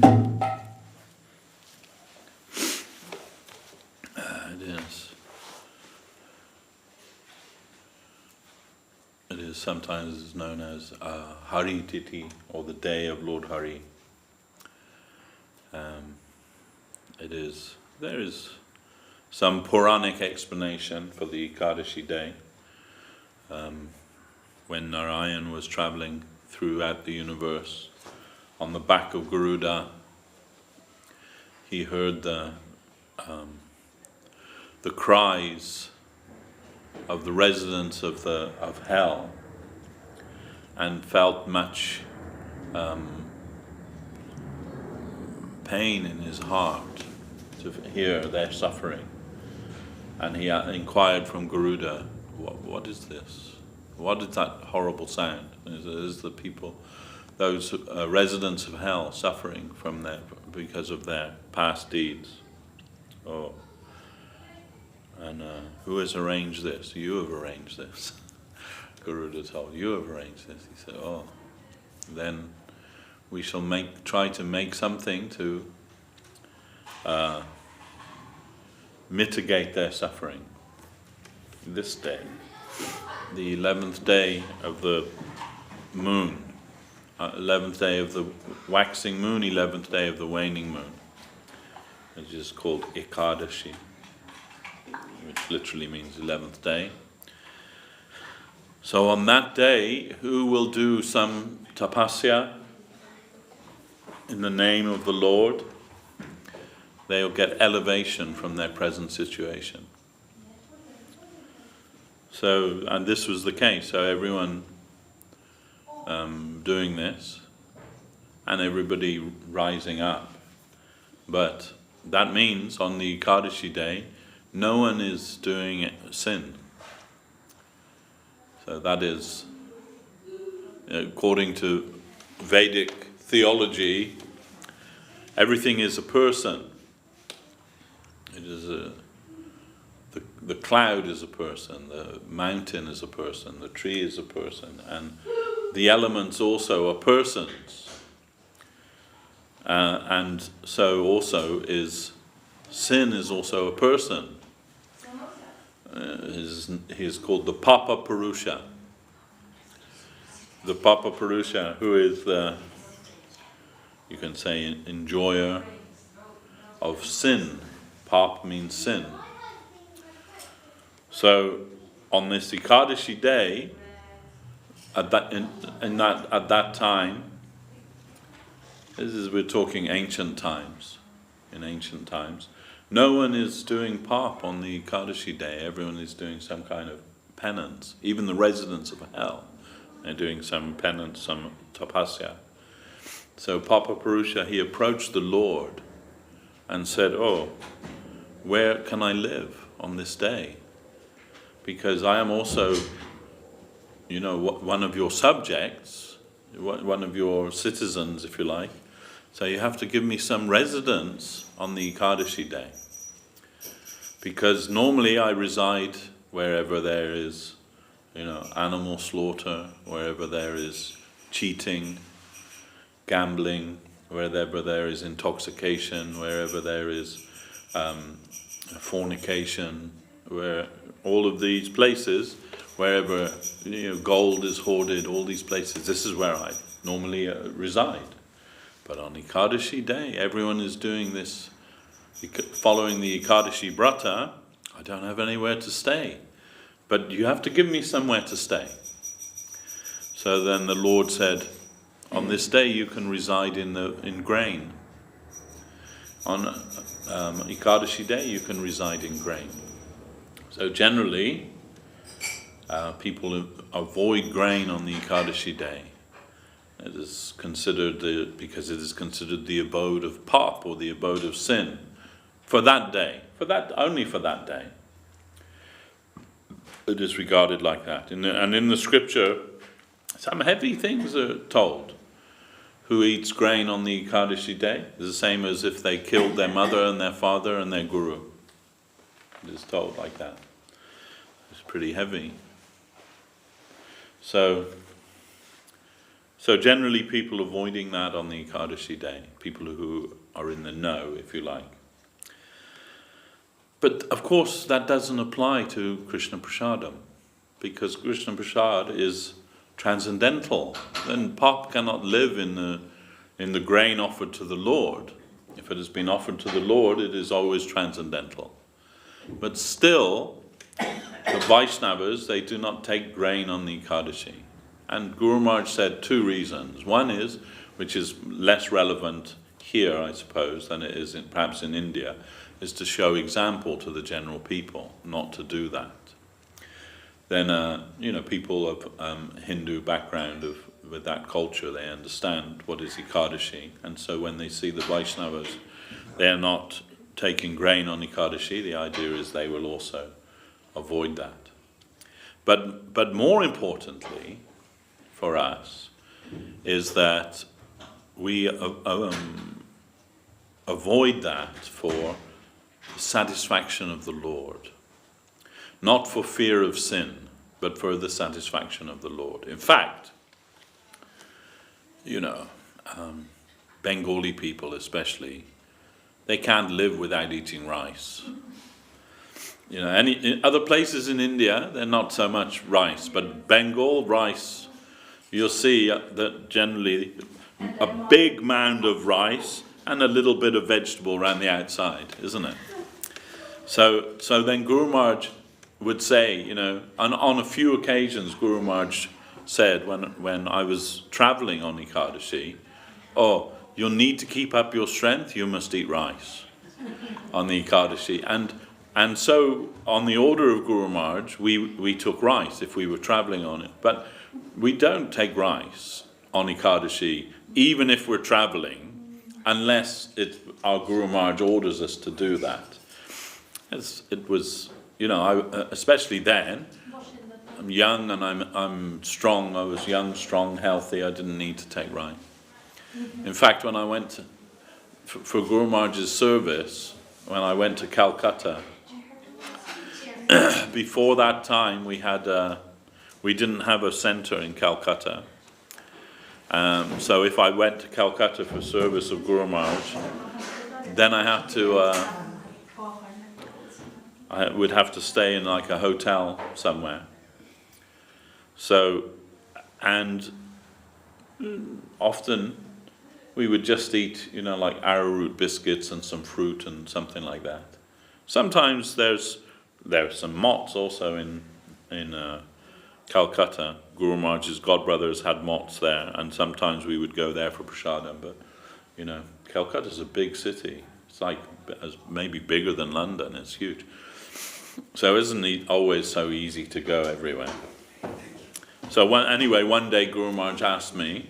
It is sometimes known as Hari Titi, or the day of Lord Hari. There is some Puranic explanation for the Ekadashi day. When Narayan was traveling throughout the universe on the back of Garuda, he heard the cries of the residents of hell, and felt much pain in his heart to hear their suffering. And he inquired from Garuda, what is this? What is that horrible sound? Is the people, those residents of hell, suffering because of their past deeds? Oh. And who has arranged this? You have arranged this. Garuda told, you have arranged this. He said, oh, then we shall try to make something to mitigate their suffering. This day, the 11th day of the moon, 11th day of the waxing moon, 11th day of the waning moon, which is called Ekadashi, which literally means 11th day. So on that day, who will do some tapasya in the name of the Lord, they'll get elevation from their present situation. So, and this was the case, so everyone doing this, and everybody rising up. But that means on the Ekadashi day, no one is doing sin. So that is, according to Vedic theology, everything is a person. It is the cloud is a person, the mountain is a person, the tree is a person, and the elements also are persons. And so also sin is also a person. He is called the Papa Purusha. The Papa Purusha, who is the, you can say, enjoyer of sin. Pap means sin. So on this Ekadashi day, at that time, we're talking ancient times. In ancient times, no one is doing pap on the Ekadashi day. Everyone is doing some kind of penance. Even the residents of hell, they're doing some penance, some tapasya. So Papa Purusha, he approached the Lord and said, oh, where can I live on this day? Because I am also, one of your subjects, one of your citizens, if you like. So you have to give me some residence on the Ekadashi day. Because normally I reside wherever there is, animal slaughter, wherever there is cheating, gambling, wherever there is intoxication, wherever there is fornication, where all of these places, wherever gold is hoarded, all these places, this is where I normally reside. But on Ekadashi day, everyone is doing this, following the Ekadashi Brata. I don't have anywhere to stay, but you have to give me somewhere to stay. So then the Lord said, on this day you can reside in grain. On Ekadashi day you can reside in grain. So generally, people avoid grain on the Ekadashi day. It is considered because it is considered the abode of pap, or the abode of sin, for that day. Only for that day. It is regarded like that. And in the scripture, some heavy things are told. Who eats grain on the Ekadashi day is the same as if they killed their mother and their father and their guru. It is told like that. It's pretty heavy. So So generally people avoiding that on the Ekadashi day, people who are in the know, if you like. But of course that doesn't apply to Krishna Prasadam, because Krishna Prasad is transcendental. Then pop cannot live in the grain offered to the Lord. If it has been offered to the Lord, it is always transcendental. But still, the Vaishnavas, they do not take grain on the Ekadashi. And Guru Maharaj said two reasons. One is, which is less relevant here, I suppose, than it is perhaps in India, is to show example to the general people, not to do that. Then, people of Hindu background, with that culture, they understand what is Ekadashi. And so when they see the Vaishnavas, they are not taking grain on Ekadashi. The idea is they will also avoid that. But more importantly, for us, is that we avoid that for the satisfaction of the Lord. Not for fear of sin, but for the satisfaction of the Lord. In fact, Bengali people especially, they can't live without eating rice. In other places in India, they're not so much rice, but Bengal rice, you'll see that generally a big mound of rice and a little bit of vegetable around the outside, isn't it? So then Guru Maharaj would say, on a few occasions Guru Maharaj said when I was traveling on Ekadashi, you'll need to keep up your strength, you must eat rice on the Ekadashi. And so on the order of Guru Maharaj, we took rice if we were traveling on it. But we don't take rice on Ekadashi, even if we're traveling, unless our Guru Maharaj orders us to do that. It was, especially then, I'm young and I'm strong. I was young, strong, healthy. I didn't need to take rice. In fact, when I went for Guru Maharaj's service, when I went to Calcutta, before that time we didn't have a center in Calcutta. So if I went to Calcutta for service of Guru Maharaj, then I would have to stay in like a hotel somewhere. So, and often we would just eat, like arrowroot biscuits and some fruit and something like that. Sometimes there's some mots also in Calcutta. Guru Maharaj's godbrothers had mots there, and sometimes we would go there for prasadam. But Calcutta's a big city. It's like maybe bigger than London. It's huge. So isn't it always so easy to go everywhere? So one day Guru Maharaj asked me,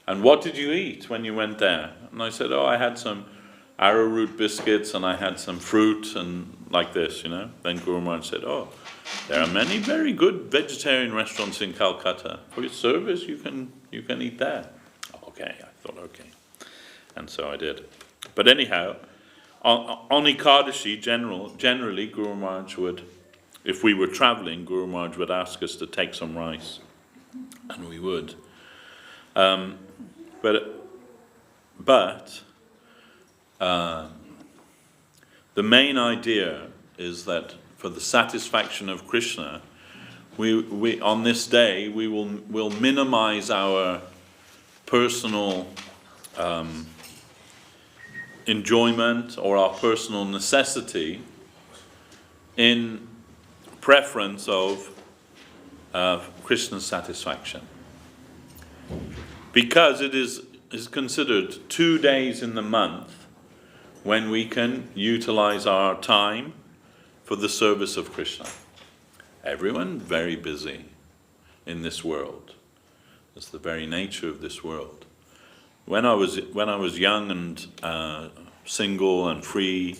"And what did you eat when you went there?" And I said, "I had some arrowroot biscuits and I had some fruit and like this, Then Guru Maharaj said, there are many very good vegetarian restaurants in Calcutta. For your service, you can eat there." Okay, I thought, okay. And so I did. But anyhow, on Ekadashi, generally Guru Maharaj would, if we were traveling, Guru Maharaj would ask us to take some rice. And we would. But the main idea is that for the satisfaction of Krishna, we on this day we will minimize our personal enjoyment or our personal necessity in preference of Krishna's satisfaction, because it is considered 2 days in the month when we can utilize our time for the service of Krishna. Everyone very busy in this world. It's the very nature of this world. When I was young and single and free,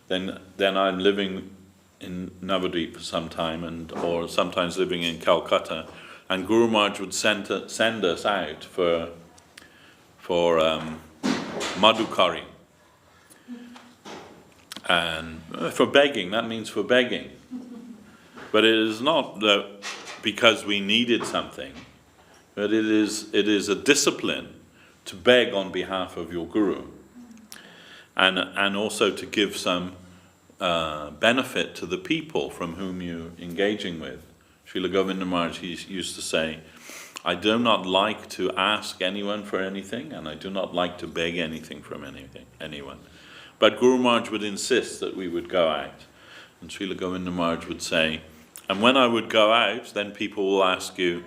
then I'm living in Navadvip for some time, or sometimes living in Calcutta, and Guru Maharaj would send us out for madhukari. And for begging, that means for begging. But it is not because we needed something. but it is a discipline to beg on behalf of your guru, and also to give some benefit to the people from whom you're engaging with. Srila Govinda Maharaj, he used to say, I do not like to ask anyone for anything, and I do not like to beg anything from anyone. But Guru Maharaj would insist that we would go out. And Srila Govinda Maharaj would say, and when I would go out, then people will ask you,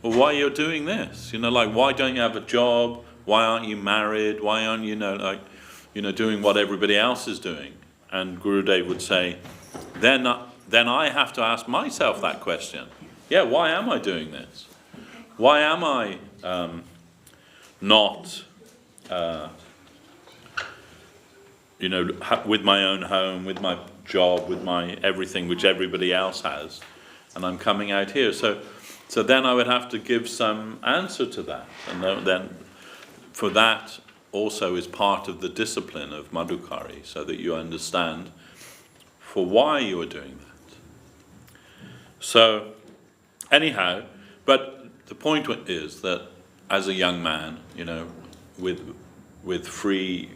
well, why you're doing this? Like, why don't you have a job? Why aren't you married? Why aren't you, doing what everybody else is doing? And Gurudev would say, then I have to ask myself that question. Yeah, why am I doing this? Why am I not, with my own home, with my job, with my everything which everybody else has, and I'm coming out here? So then I would have to give some answer to that, and then for that also is part of the discipline of Madhukari, so that you understand for why you are doing that. So anyhow, but the point is that as a young man, with free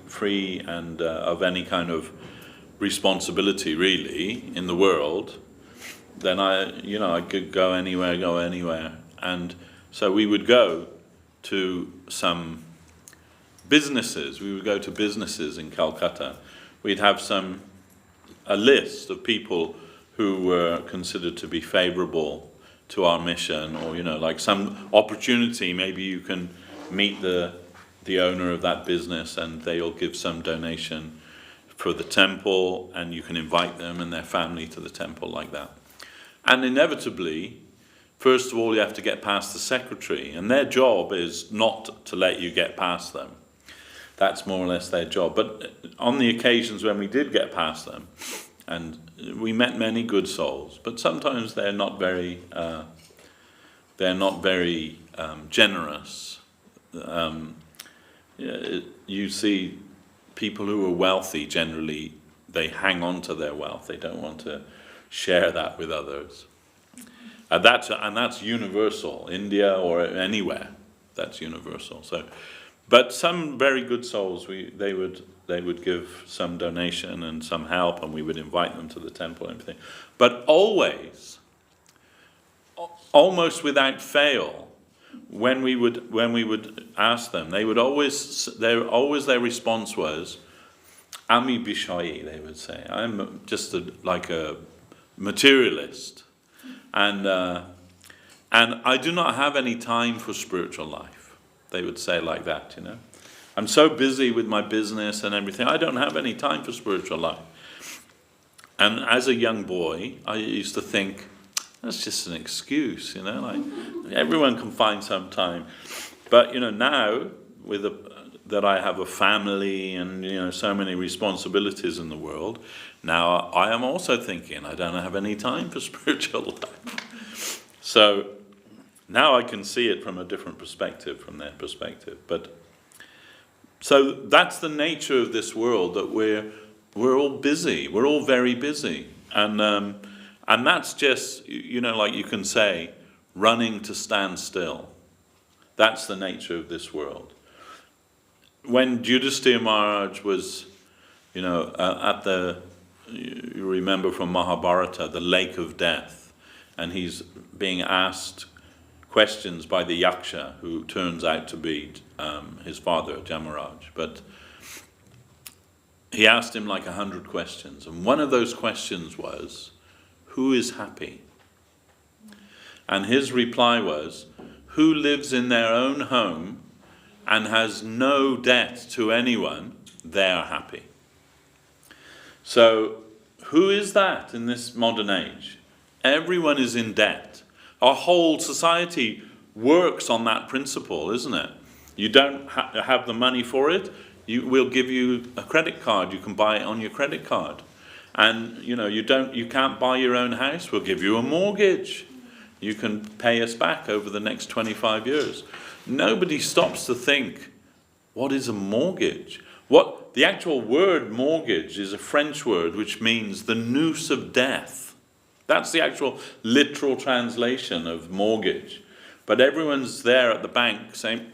and of any kind of responsibility really in the world, then I could go anywhere. And so we would go to some businesses. We would go to businesses in Calcutta. We'd have a list of people who were considered to be favorable to our mission, or like some opportunity. Maybe you can meet the owner of that business, and they'll give some donation for the temple, and you can invite them and their family to the temple like that. And inevitably, first of all, you have to get past the secretary, and their job is not to let you get past them. That's more or less their job. But on the occasions when we did get past them, and we met many good souls, but sometimes they're not very generous. You see people who are wealthy, generally they hang on to their wealth. They don't want to share that with others. And that's universal, India or anywhere. That's universal. So, but some very good souls, they would give some donation and some help, and we would invite them to the temple and everything. But always, almost without fail, when we would ask them, their response was, Ami Bishayi, they would say. I'm just like a materialist, and I do not have any time for spiritual life. They would say like that, I'm so busy with my business and everything, I don't have any time for spiritual life. And as a young boy, I used to think, that's just an excuse, like everyone can find some time. But now that I have a family and so many responsibilities in the world, now I am also thinking I don't have any time for spiritual life. So now I can see it from a different perspective, from their perspective. But so that's the nature of this world, that we're all busy. We're all very busy, and that's just like you can say, running to stand still. That's the nature of this world. When Yudhisthira Maharaj was, at you remember from Mahabharata, the lake of death, and he's being asked questions by the Yaksha, who turns out to be his father, Jamaraj. But he asked him like 100 questions, and one of those questions was, who is happy? And his reply was, who lives in their own home and has no debt to anyone, they are happy. So, who is that in this modern age? Everyone is in debt. Our whole society works on that principle, isn't it? You don't have the money for it, we'll give you a credit card, you can buy it on your credit card. And you can't buy your own house, we'll give you a mortgage. You can pay us back over the next 25 years. Nobody stops to think, what is a mortgage? What the actual word mortgage is a French word which means the noose of death. That's the actual literal translation of mortgage, But everyone's there at the bank saying,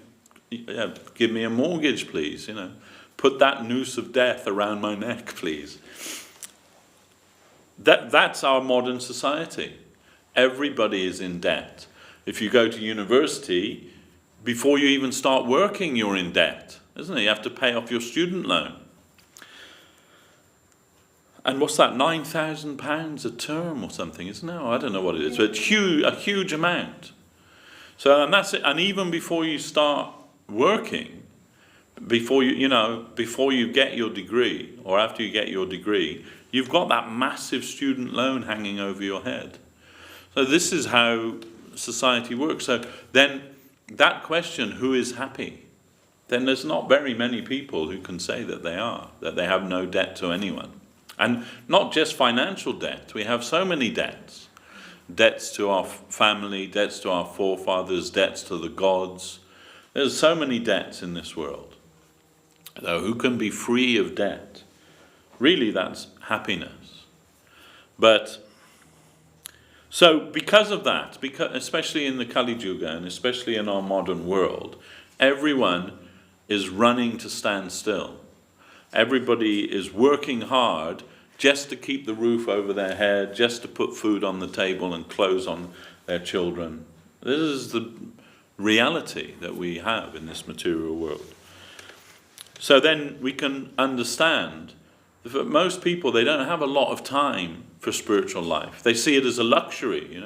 yeah, give me a mortgage, please, Put that noose of death around my neck, please. That's our modern society. Everybody is in debt. If you go to university, before you even start working, you're in debt, isn't it? You have to pay off your student loan. And what's that, £9,000 a term or something, isn't it? I don't know what it is, but it's a huge amount. So, and that's it. And even before you start working, before you get your degree, or after you get your degree, you've got that massive student loan hanging over your head. So this is how society works. So then that question, who is happy? Then there's not very many people who can say that they have no debt to anyone. And not just financial debt. We have so many debts. Debts to our family, debts to our forefathers, debts to the gods. There's so many debts in this world. So who can be free of debt? Really, that's happiness. But so because of that, especially in the Kali Yuga and especially in our modern world, everyone is running to stand still. Everybody is working hard just to keep the roof over their head, just to put food on the table and clothes on their children. This is the reality that we have in this material world. So then we can understand that for most people, they don't have a lot of time for spiritual life. They see it as a luxury,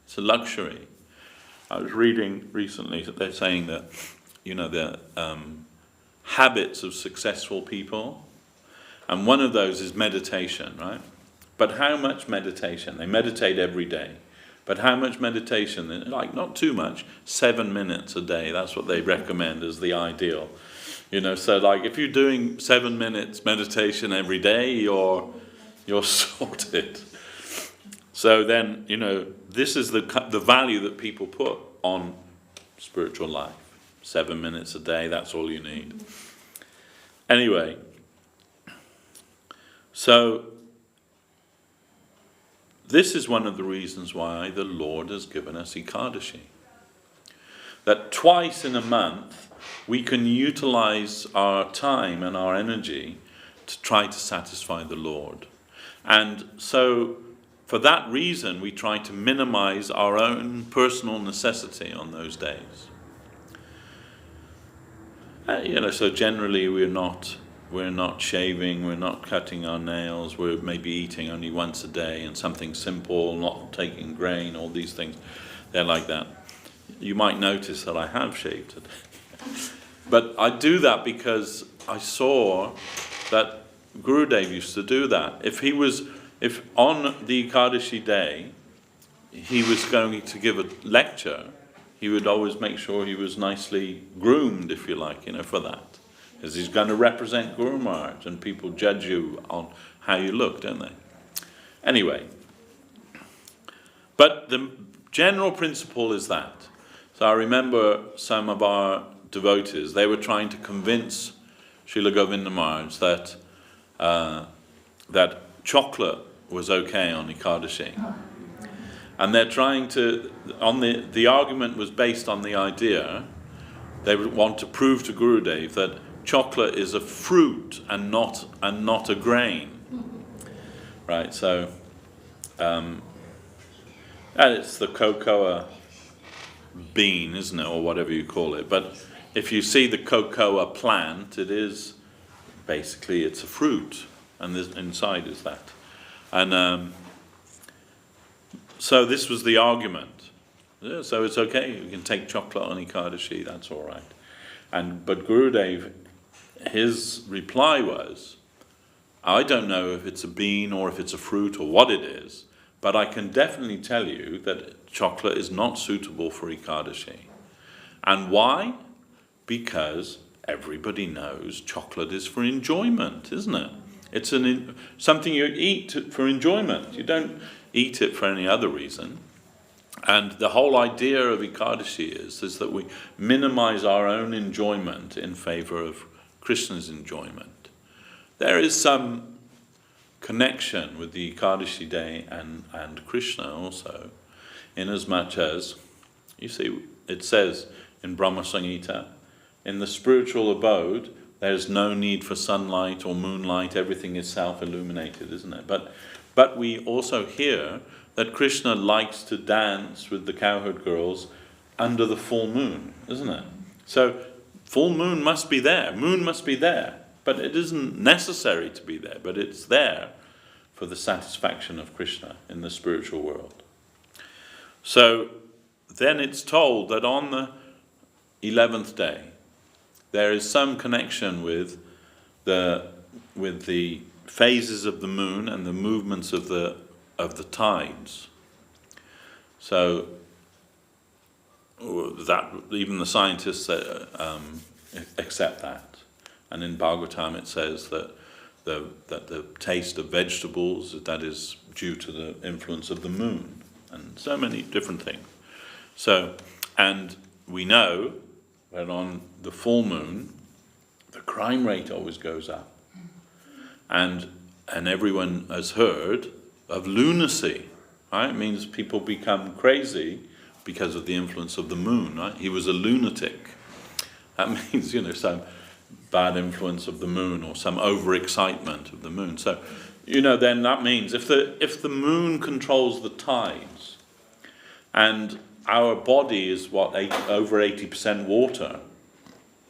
It's a luxury. I was reading recently that they're saying that, the habits of successful people, and one of those is meditation, right? But how much meditation? They meditate every day. But how much meditation? Like, not too much. 7 minutes a day. That's what they recommend as the ideal. So like if you're doing 7 minutes meditation every day, you're sorted. So then, this is the value that people put on spiritual life. 7 minutes a day, that's all you need. Anyway, so this is one of the reasons why the Lord has given us Ekadashi. That twice in a month, we can utilize our time and our energy to try to satisfy the Lord. And so, for that reason, we try to minimize our own personal necessity on those days. So generally we're not shaving, we're not cutting our nails, we're maybe eating only once a day and something simple, not taking grain, all these things. They're like that. You might notice that I have shaved today. But I do that because I saw that Gurudev used to do that. If on the Ekadashi day he was going to give a lecture, he would always make sure he was nicely groomed, if you like, for that. Because he's going to represent Guru Maharaj, and people judge you on how you look, don't they? Anyway, but the general principle is that. So I remember some of our devotees, they were trying to convince Srila Govinda Maharaj that chocolate was okay on Ekadashi. And they're trying to, the argument was based on the idea, they would want to prove to Gurudev that chocolate is a fruit and not a grain. Right, so, and it's the cocoa bean, isn't it, or whatever you call it. But if you see the cocoa plant, it is, basically it's a fruit, and inside is that. And so this was the argument. Yeah, so it's okay, you can take chocolate on Ekadashi, that's all right. But Gurudev, his reply was, I don't know if it's a bean or if it's a fruit or what it is, but I can definitely tell you that chocolate is not suitable for Ekadashi. And why? Because everybody knows chocolate is for enjoyment, isn't it? It's something you eat for enjoyment. You don't eat it for any other reason. And the whole idea of Ekadashi is that we minimize our own enjoyment in favor of Krishna's enjoyment. There is some connection with the Ekadashi day and Krishna also, in as much as, you see, it says in Brahma Samhita, in the spiritual abode, there's no need for sunlight or moonlight, everything is self-illuminated, isn't it? But we also hear that Krishna likes to dance with the cowherd girls under the full moon, isn't it? So full moon must be there, moon must be there, but it isn't necessary to be there, but it's there for the satisfaction of Krishna in the spiritual world. So then it's told that on the 11th day, there is some connection with the phases of the moon and the movements of the tides. So that even the scientists accept that. And in Bhagavatam it says that the taste of vegetables, that is due to the influence of the moon, and so many different things. So, and we know that on the full moon, the crime rate always goes up. And everyone has heard of lunacy, right? It means people become crazy because of the influence of the moon, right? He was a lunatic. That means, some bad influence of the moon or some overexcitement of the moon. So, then that means if the moon controls the tides, and our body is over 80% water,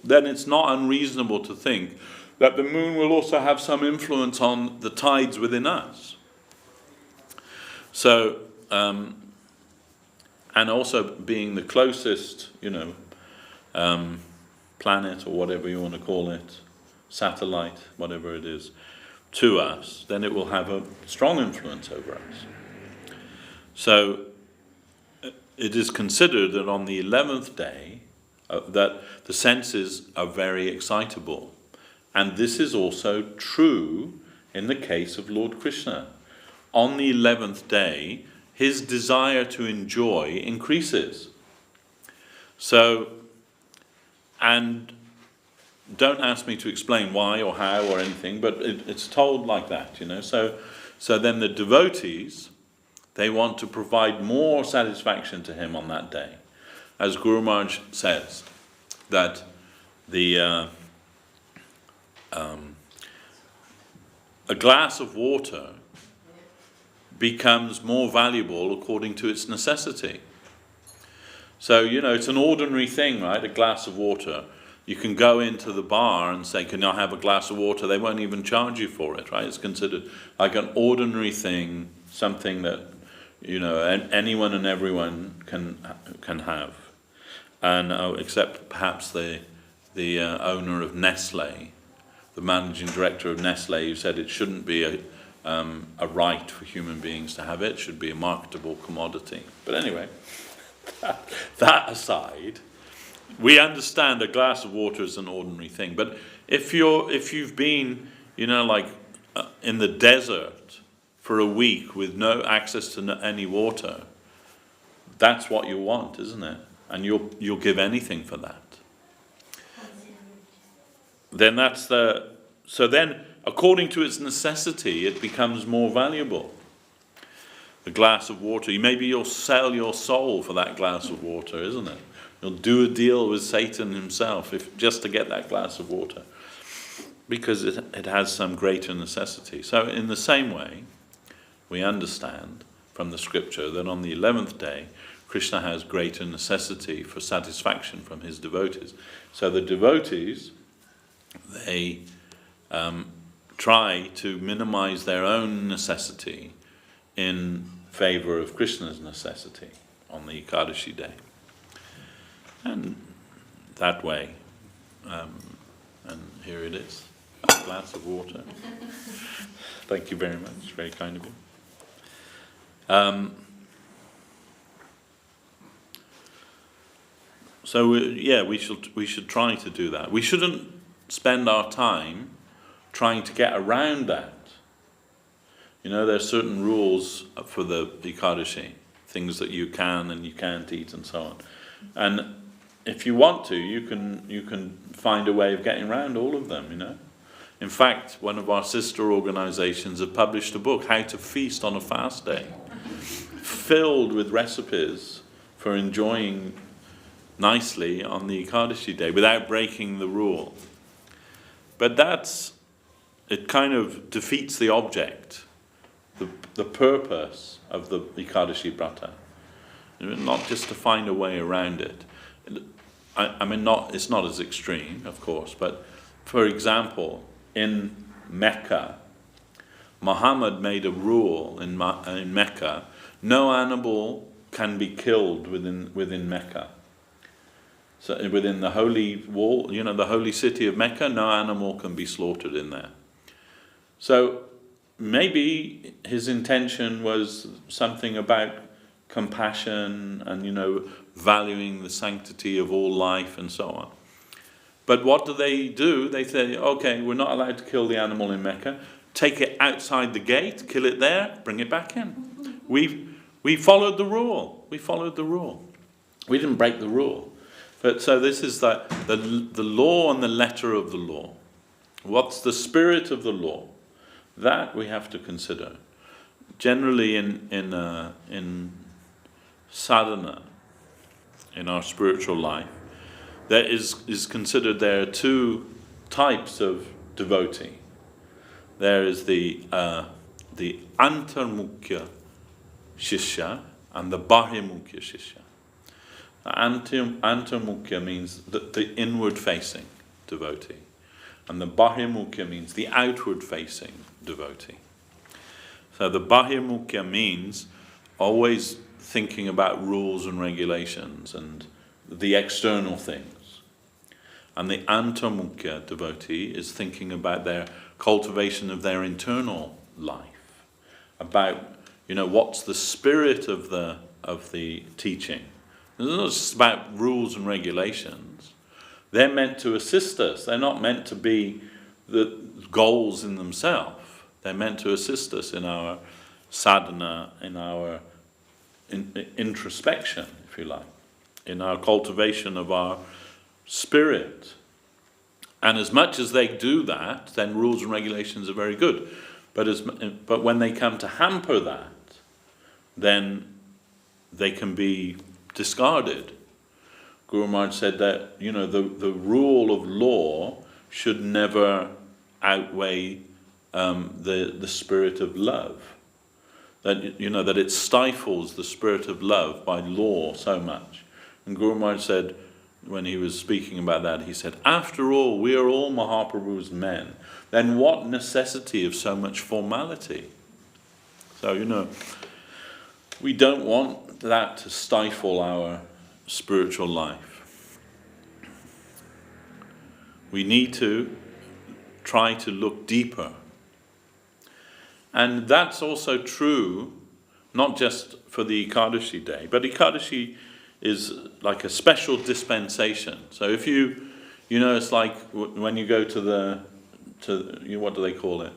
then it's not unreasonable to think that the moon will also have some influence on the tides within us. So, and also being the closest, planet or whatever you want to call it, satellite, whatever it is, to us, then it will have a strong influence over us. So, it is considered that on the 11th day, that the senses are very excitable. And this is also true in the case of Lord Krishna. On the 11th day, his desire to enjoy increases. So, and don't ask me to explain why or how or anything, but it's told like that, So then the devotees, they want to provide more satisfaction to him on that day. As Guru Maharaj says, that a glass of water becomes more valuable according to its necessity. So, it's an ordinary thing, right? A glass of water. You can go into the bar and say, can I have a glass of water? They won't even charge you for it, right? It's considered like an ordinary thing, something that, anyone and everyone can have. And except perhaps the owner of Nestle, the managing director of Nestle, who said it shouldn't be a right for human beings to have it. It should be a marketable commodity. But anyway, that aside, we understand a glass of water is an ordinary thing. But if you've been, in the desert for a week with no access to any water, that's what you want, isn't it? And you'll give anything for that. Then so then according to its necessity, it becomes more valuable. A glass of water, maybe you'll sell your soul for that glass of water, isn't it? You'll do a deal with Satan himself just to get that glass of water, because it has some greater necessity. So in the same way, we understand from the scripture that on the 11th day, Krishna has greater necessity for satisfaction from his devotees. So the devotees, they try to minimize their own necessity in favor of Krishna's necessity on the Ekadashi day. And that way, and here it is, a glass of water. Thank you very much, very kind of you. So we should try to do that. We shouldn't spend our time trying to get around that. There are certain rules for the Ekadashi, things that you can and you can't eat and so on. And if you want to, you can find a way of getting around all of them, In fact, one of our sister organizations have published a book, How to Feast on a Fast Day, filled with recipes for enjoying nicely on the Ekadashi day without breaking the rule. But it kind of defeats the object, the purpose of the Ekadashi Brata. Not just to find a way around it. I mean, it's not as extreme, of course, but for example, in Mecca, Muhammad made a rule in Mecca: no animal can be killed within Mecca. So within the holy wall, the holy city of Mecca, no animal can be slaughtered in there. So maybe his intention was something about compassion and, valuing the sanctity of all life and so on. But what do? They say, okay, we're not allowed to kill the animal in Mecca. Take it outside the gate, kill it there, bring it back in. We followed the rule. We followed the rule. We didn't break the rule. But so this is the law and the letter of the law. What's the spirit of the law? That we have to consider. Generally in sadhana, in our spiritual life, there is considered there are two types of devotee. There is the antarmukhya shishya and the bahimukhya shishya. Antarmukhya means the inward-facing devotee, and the bahimukhya means the outward-facing devotee. So the bahimukhya means always thinking about rules and regulations and the external things. And the antarmukhya devotee is thinking about their cultivation of their internal life, about what's the spirit of the teaching. It's not just about rules and regulations. They're meant to assist us. They're not meant to be the goals in themselves. They're meant to assist us in our sadhana, in our introspection, if you like, in our cultivation of our spirit. And as much as they do that, then rules and regulations are very good. But when they come to hamper that, then they can be discarded. Guru Maharaj said that the rule of law should never outweigh the spirit of love. That that it stifles the spirit of love by law so much. And Guru Maharaj said, when he was speaking about that, he said, after all, we are all Mahaprabhu's men. Then what necessity of so much formality? So, we don't want that to stifle our spiritual life. We need to try to look deeper. And that's also true, not just for the Ekadashi day, but Ekadashi is like a special dispensation. So if it's like when you go to what do they call it?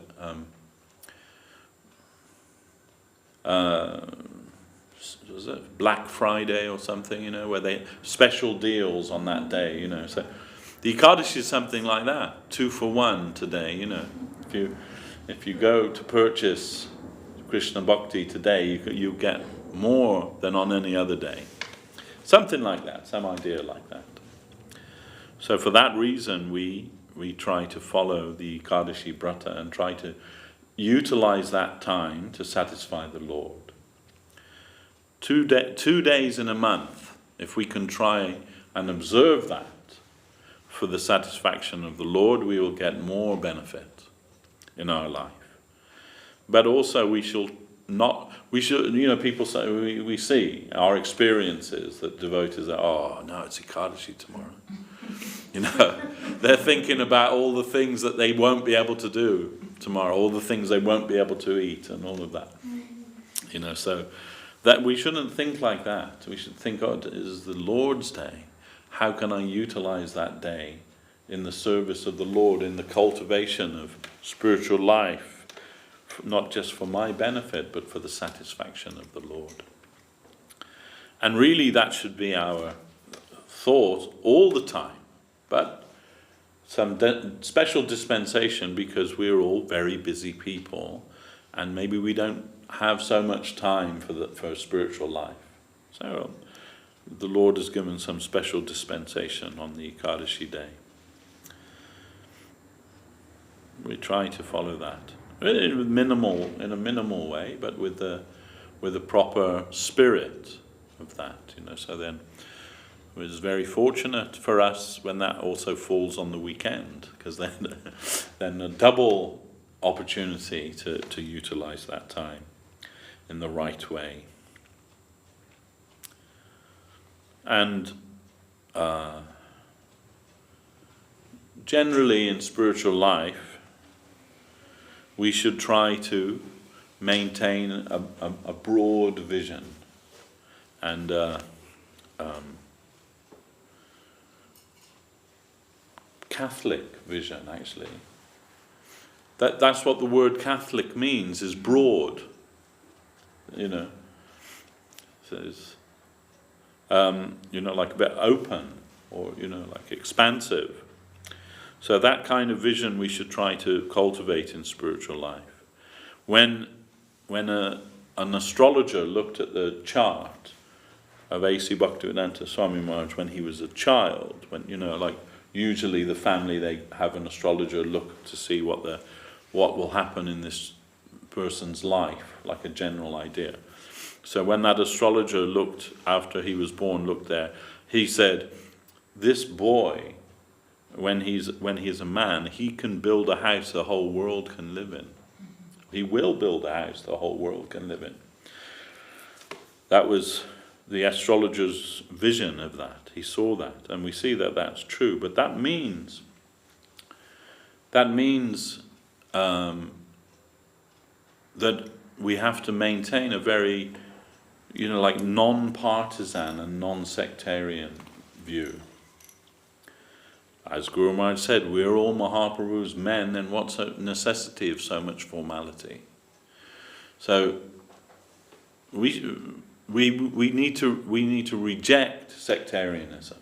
Was it Black Friday or something, where they special deals on that day, So the Ekadashi is something like that, 2 for 1 today, If you go to purchase Krishna Bhakti today, you get more than on any other day. Something like that, some idea like that. So for that reason, we try to follow the Ekadashi Brata and try to utilize that time to satisfy the Lord. 2 days in a month, if we can try and observe that for the satisfaction of the Lord, we will get more benefit in our life. But also people say, we see our experiences that devotees are, no, it's Ekadashi tomorrow. They're thinking about all the things that they won't be able to do tomorrow, all the things they won't be able to eat and all of that. So that we shouldn't think like that. We should think, it is the Lord's day. How can I utilize that day in the service of the Lord, in the cultivation of spiritual life, not just for my benefit, but for the satisfaction of the Lord. And really that should be our thought all the time, but some special dispensation because we're all very busy people and maybe we don't have so much time for spiritual life. So the Lord has given some special dispensation on the Ekadashi day. We try to follow that in a minimal way, but with the proper spirit of that. So then it was very fortunate for us when that also falls on the weekend, because then a double opportunity to utilize that time in the right way. And generally in spiritual life, we should try to maintain a broad vision and Catholic vision, actually. That's what the word Catholic means, is broad. Says, like a bit open, or like expansive. So that kind of vision we should try to cultivate in spiritual life. When an astrologer looked at the chart of A.C. Bhaktivedanta Swami Maharaj when he was a child, when usually the family, they have an astrologer look to see what will happen in this person's life, like a general idea. So when that astrologer looked after he was born, looked there, he said, "This boy, when he's a man, he can build a house the whole world can live in. He will build a house the whole world can live in." That was the astrologer's vision of that. He saw that, and we see that that's true. But that means that we have to maintain a very, like non-partisan and non-sectarian view. As Guru Maharaj said, we're all Mahaprabhu's men, and what's the necessity of so much formality? So we need to reject sectarianism.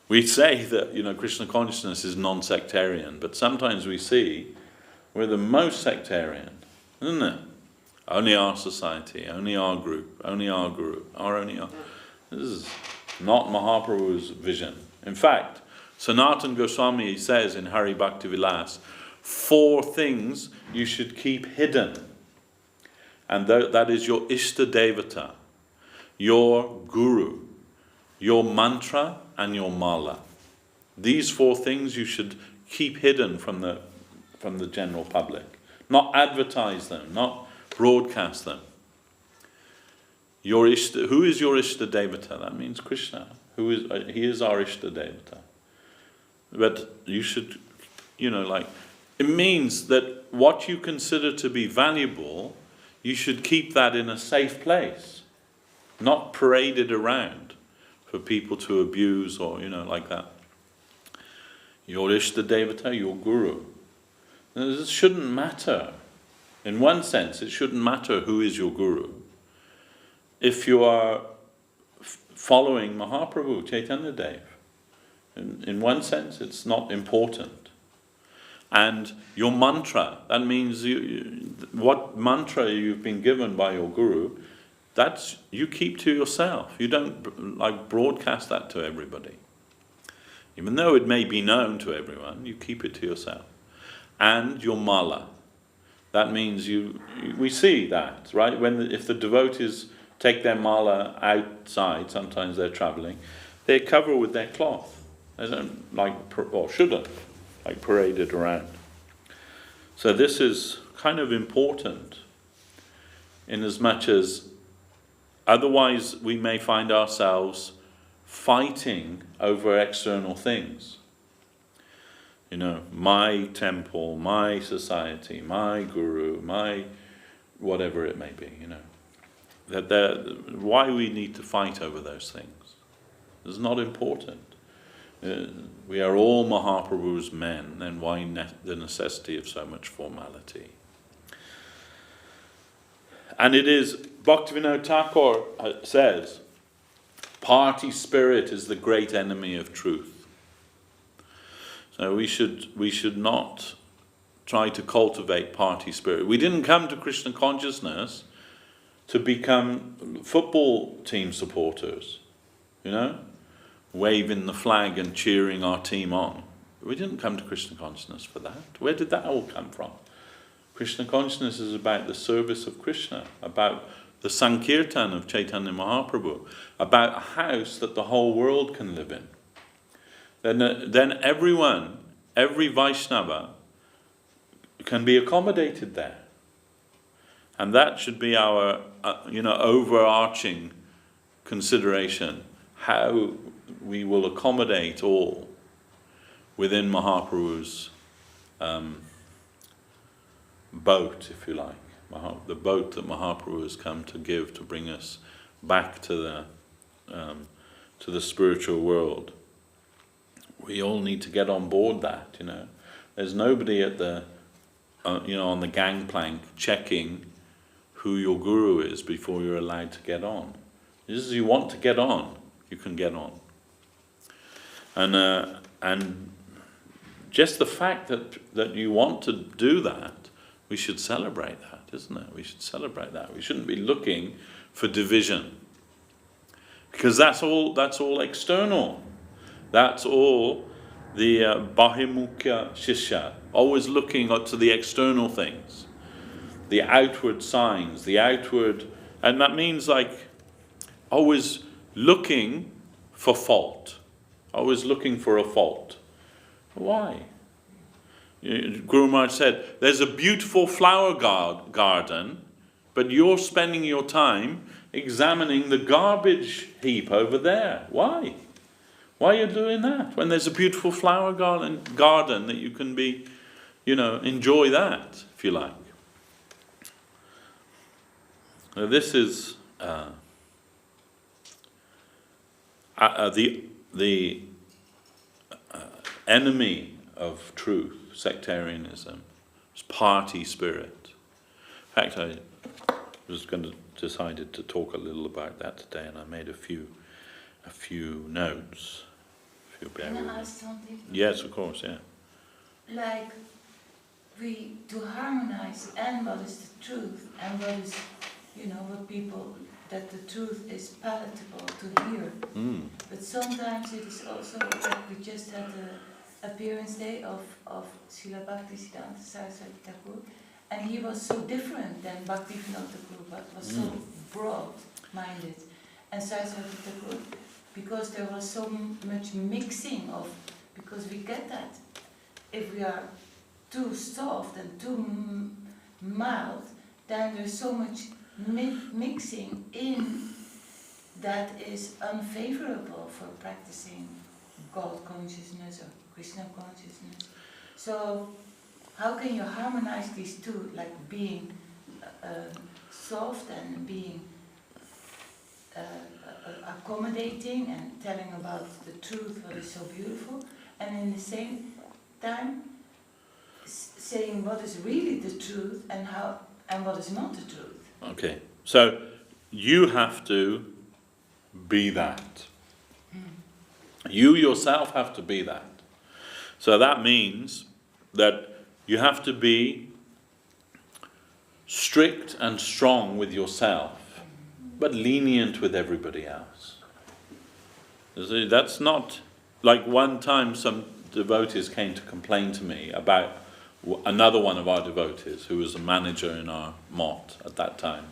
We say that Krishna consciousness is non-sectarian, but sometimes we see we're the most sectarian, isn't it? Only our society, only our group, only our guru, This is not Mahaprabhu's vision. In fact, Sanatana Goswami says in Hari Bhakti Vilas, 4 things you should keep hidden. And that is your Ishta Devata, your Guru, your mantra, and your mala. These 4 things you should keep hidden from the general public. Not advertise them, not broadcast them. Who is your Ishta Devata? That means Krishna. He is our Ishta Devata. But you should, it means that what you consider to be valuable, you should keep that in a safe place, not paraded around for people to abuse or, like that. Your Ishta Devata, your Guru. This shouldn't matter. In one sense, it shouldn't matter who is your Guru. If you are following Mahaprabhu, Chaitanya Dev, in one sense, it's not important. And your mantra, that means what mantra you've been given by your Guru, that's you keep to yourself. You don't broadcast that to everybody. Even though it may be known to everyone, you keep it to yourself. And your mala, that means we see that, right? If the devotees take their mala outside, sometimes they're traveling, they cover with their cloth. They don't shouldn't parade it around. So this is kind of important, in as much as otherwise we may find ourselves fighting over external things. My temple, my society, my guru, my whatever it may be, why we need to fight over those things is not important. We are all Mahaprabhu's men, then why the necessity of so much formality? And it is, Bhaktivinoda Thakur says, party spirit is the great enemy of truth. So we should not try to cultivate party spirit. We didn't come to Krishna consciousness to become football team supporters, waving the flag and cheering our team on. We didn't come to Krishna consciousness for that. Where did that all come from? Krishna consciousness is about the service of Krishna, about the Sankirtan of Chaitanya Mahaprabhu, about a house that the whole world can live in. Then everyone, every Vaishnava, can be accommodated there. And that should be our, overarching consideration, how we will accommodate all within Mahaprabhu's boat, if you like. The boat that Mahaprabhu has come to give, to bring us back to the spiritual world. We all need to get on board that, There's nobody at the, on the gangplank checking who your guru is before you're allowed to get on. Just as you want to get on, you can get on. And just the fact that you want to do that, we should celebrate that, isn't it? We should celebrate that. We shouldn't be looking for division, because that's all external. That's all the Bahimukya Shishya, always looking up to the external things, the outward signs, and that means always looking for fault, always looking for a fault. Why? Guru Maharaj said, there's a beautiful flower garden, but you're spending your time examining the garbage heap over there. Why? Why are you doing that? When there's a beautiful flower garden that you can be, enjoy that, if you like. Now this is the enemy of truth, sectarianism, is party spirit. In fact, I was decided to talk a little about that today, and I made a few notes. If you'll bear with me. Can I ask something? Yes, of course, yeah. To harmonize and what is the truth and what is, what people, that the truth is palatable to hear. But sometimes it is also like we just had the appearance day of Srila Bhaktisiddhanta Saraswati Thakur, and he was so different than Bhaktivinoda Thakur, but was so broad-minded. And Saraswati Thakur, because there was so much mixing because we get that. If we are too soft and too mild, then there's so much mixing in that is unfavorable for practicing God consciousness or Krishna consciousness. So how can you harmonize these two, like being soft and being accommodating and telling about the truth, what is so beautiful, and in the same time saying what is really the truth and what is not the truth? Okay, so you have to be that. You yourself have to be that. So that means that you have to be strict and strong with yourself, but lenient with everybody else. That's not like one time some devotees came to complain to me about another one of our devotees who was a manager in our mott at that time.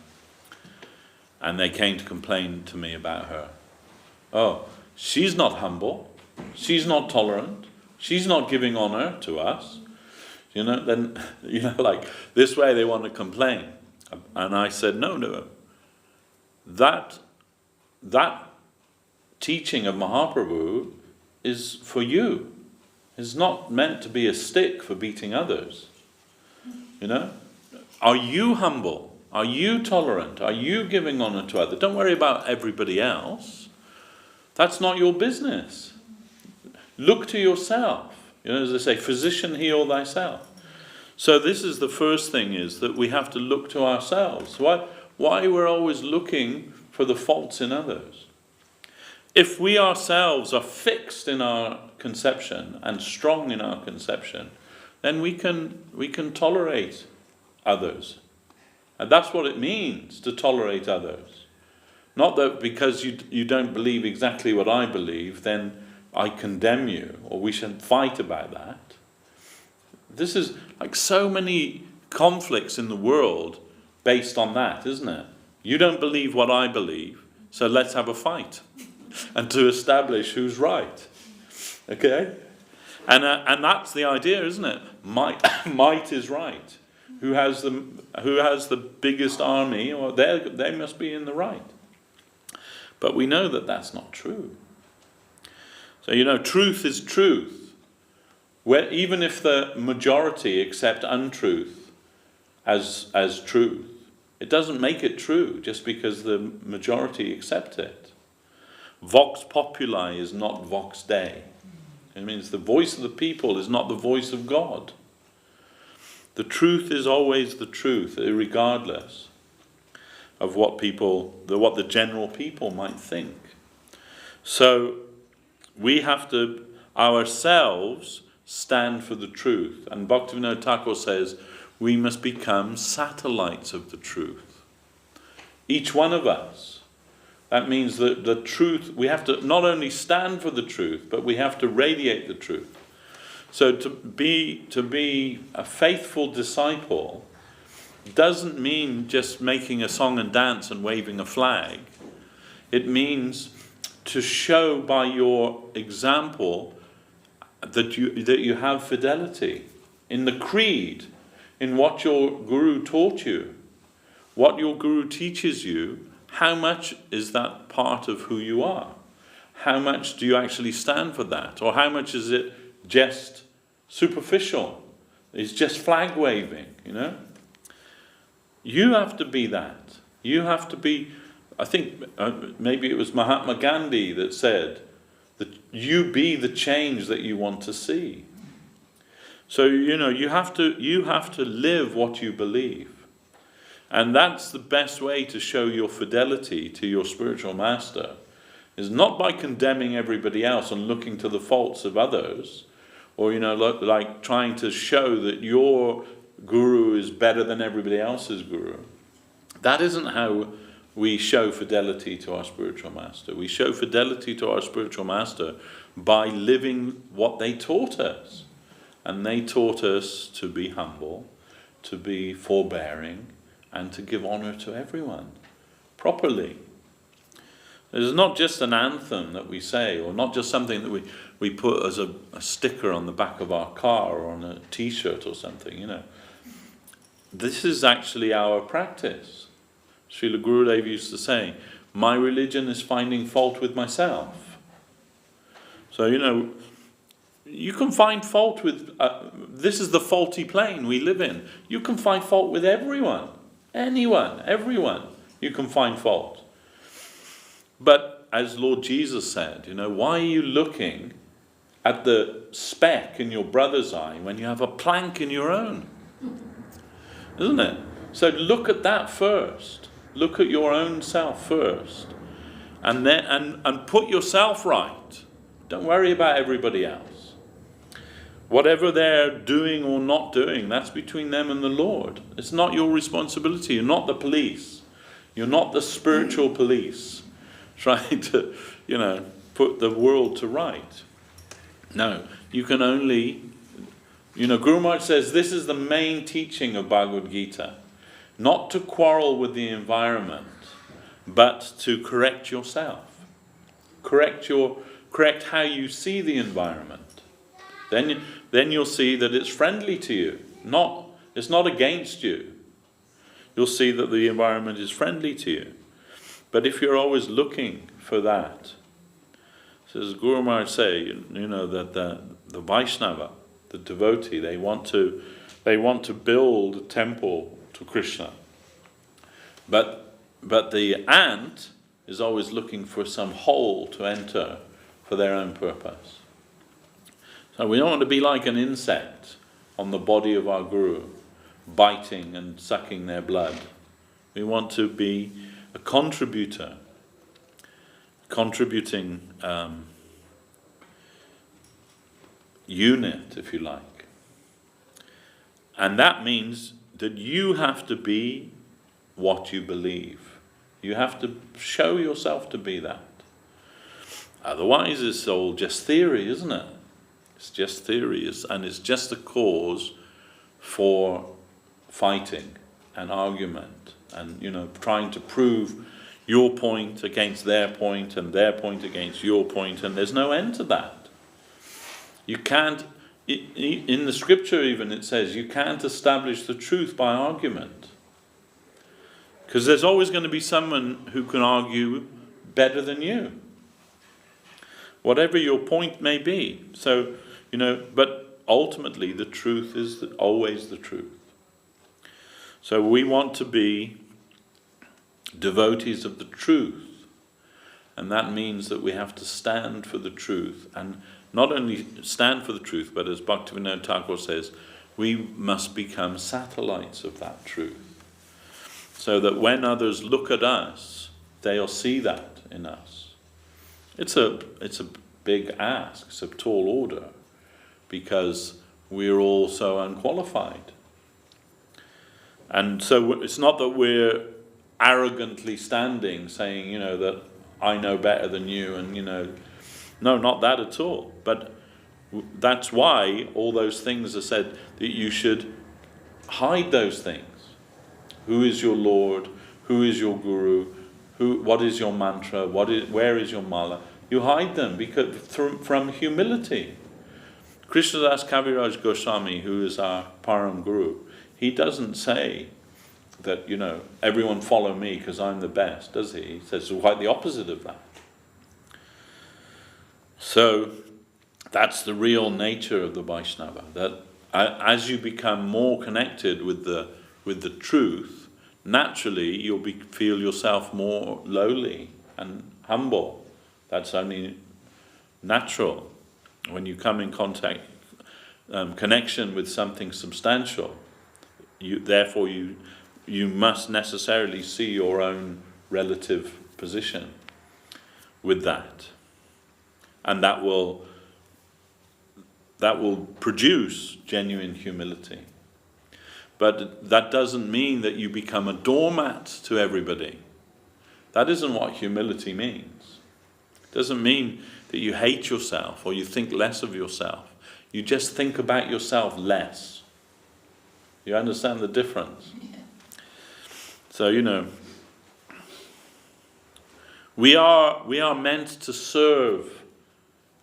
And they came to complain to me about her. Oh, she's not humble, she's not tolerant, she's not giving honor to us. Then, like this way they want to complain. And I said, no. That teaching of Mahaprabhu is for you. It's not meant to be a stick for beating others. Are you humble? Are you tolerant? Are you giving honor to others? Don't worry about everybody else. That's not your business. Look to yourself. As they say, physician, heal thyself. So this is the first thing, is that we have to look to ourselves. Why we're always looking for the faults in others? If we ourselves are fixed in our conception and strong in our conception, then we can tolerate others And that's what it means to tolerate others. Not that because you don't believe exactly what I believe, then I condemn you, or we should fight about that. This is like so many conflicts in the world based on that, isn't it? You don't believe what I believe, so let's have a fight and to establish who's right. Okay? And that's the idea, isn't it? Might is right. Who has the biggest army, or they must be in the right. But we know that that's not true. So truth is truth. Where even if the majority accept untruth as truth, it doesn't make it true just because the majority accept it. Vox populi is not vox Dei. It means the voice of the people is not the voice of God. The truth is always the truth, regardless of what the general people might think. So we have to ourselves stand for the truth. And Bhaktivinoda Thakur says we must become satellites of the truth. Each one of us. That means that the truth, we have to not only stand for the truth, but we have to radiate the truth. So to be a faithful disciple doesn't mean just making a song and dance and waving a flag. It means to show by your example that you have fidelity in the creed, in what your guru taught you, what your guru teaches you. How much is that part of who you are? How much do you actually stand for that? Or how much is it just superficial? It's just flag waving, You have to be that. You have to be, I think maybe it was Mahatma Gandhi that said that you be the change that you want to see. So, you have to live what you believe. And that's the best way to show your fidelity to your spiritual master, is not by condemning everybody else and looking to the faults of others, or like trying to show that your guru is better than everybody else's guru. That isn't how we show fidelity to our spiritual master. We show fidelity to our spiritual master by living what they taught us. And they taught us to be humble, to be forbearing, and to give honor to everyone properly. It's not just an anthem that we say, or not just something that we put as a sticker on the back of our car or on a t-shirt or something, This is actually our practice. Srila Gurudev used to say, my religion is finding fault with myself. So, you can find fault with, this is the faulty plane we live in. You can find fault with everyone. Anyone, everyone, you can find fault. But as Lord Jesus said, why are you looking at the speck in your brother's eye when you have a plank in your own? Isn't it? So look at that first. Look at your own self first. And then and put yourself right. Don't worry about everybody else. Whatever they're doing or not doing, that's between them and the Lord. It's not your responsibility. You're not the police. You're not the spiritual police trying to, put the world to right. No, you can only, Guru Maharaj says this is the main teaching of Bhagavad Gita. Not to quarrel with the environment, but to correct yourself. Correct how you see the environment. Then you'll see that it's friendly to you. It's not against you. You'll see that the environment is friendly to you. But if you're always looking for that, so as Guru Maharaj say, that the Vaishnava, the devotee, they want to build a temple to Krishna. But the ant is always looking for some hole to enter for their own purpose. So we don't want to be like an insect on the body of our guru, biting and sucking their blood. We want to be a contributor, contributing unit, if you like. And that means that you have to be what you believe. You have to show yourself to be that. Otherwise it's all just theory, isn't it? It's just theory, and it's just a cause for fighting and argument and, trying to prove your point against their point and their point against your point, and there's no end to that. You can't, in the scripture even it says, you can't establish the truth by argument. Because there's always going to be someone who can argue better than you. Whatever your point may be. So, but ultimately the truth is always the truth. So we want to be devotees of the truth. And that means that we have to stand for the truth. And not only stand for the truth, but as Bhaktivinoda Thakur says, we must become satellites of that truth. So that when others look at us, they'll see that in us. It's a big ask, it's a tall order, because we're all so unqualified. And so it's not that we're arrogantly standing, saying, that I know better than you, and, no, not that at all. But that's why all those things are said, that you should hide those things. Who is your Lord? Who is your Guru? What is your mantra? Where is your mala? You hide them because from humility. Krishnadas Kaviraj Goswami, who is our Param Guru, he doesn't say that, everyone follow me because I'm the best, does he? He says quite the opposite of that. So that's the real nature of the Vaishnava, that as you become more connected with the truth, naturally you'll feel yourself more lowly and humble. That's only natural. When you come in contact, connection with something substantial, therefore you must necessarily see your own relative position with that. And that will produce genuine humility. But that doesn't mean that you become a doormat to everybody. That isn't what humility means. It doesn't mean that you hate yourself or you think less of yourself. You just think about yourself less. You understand the difference? Yeah. So, we are meant to serve.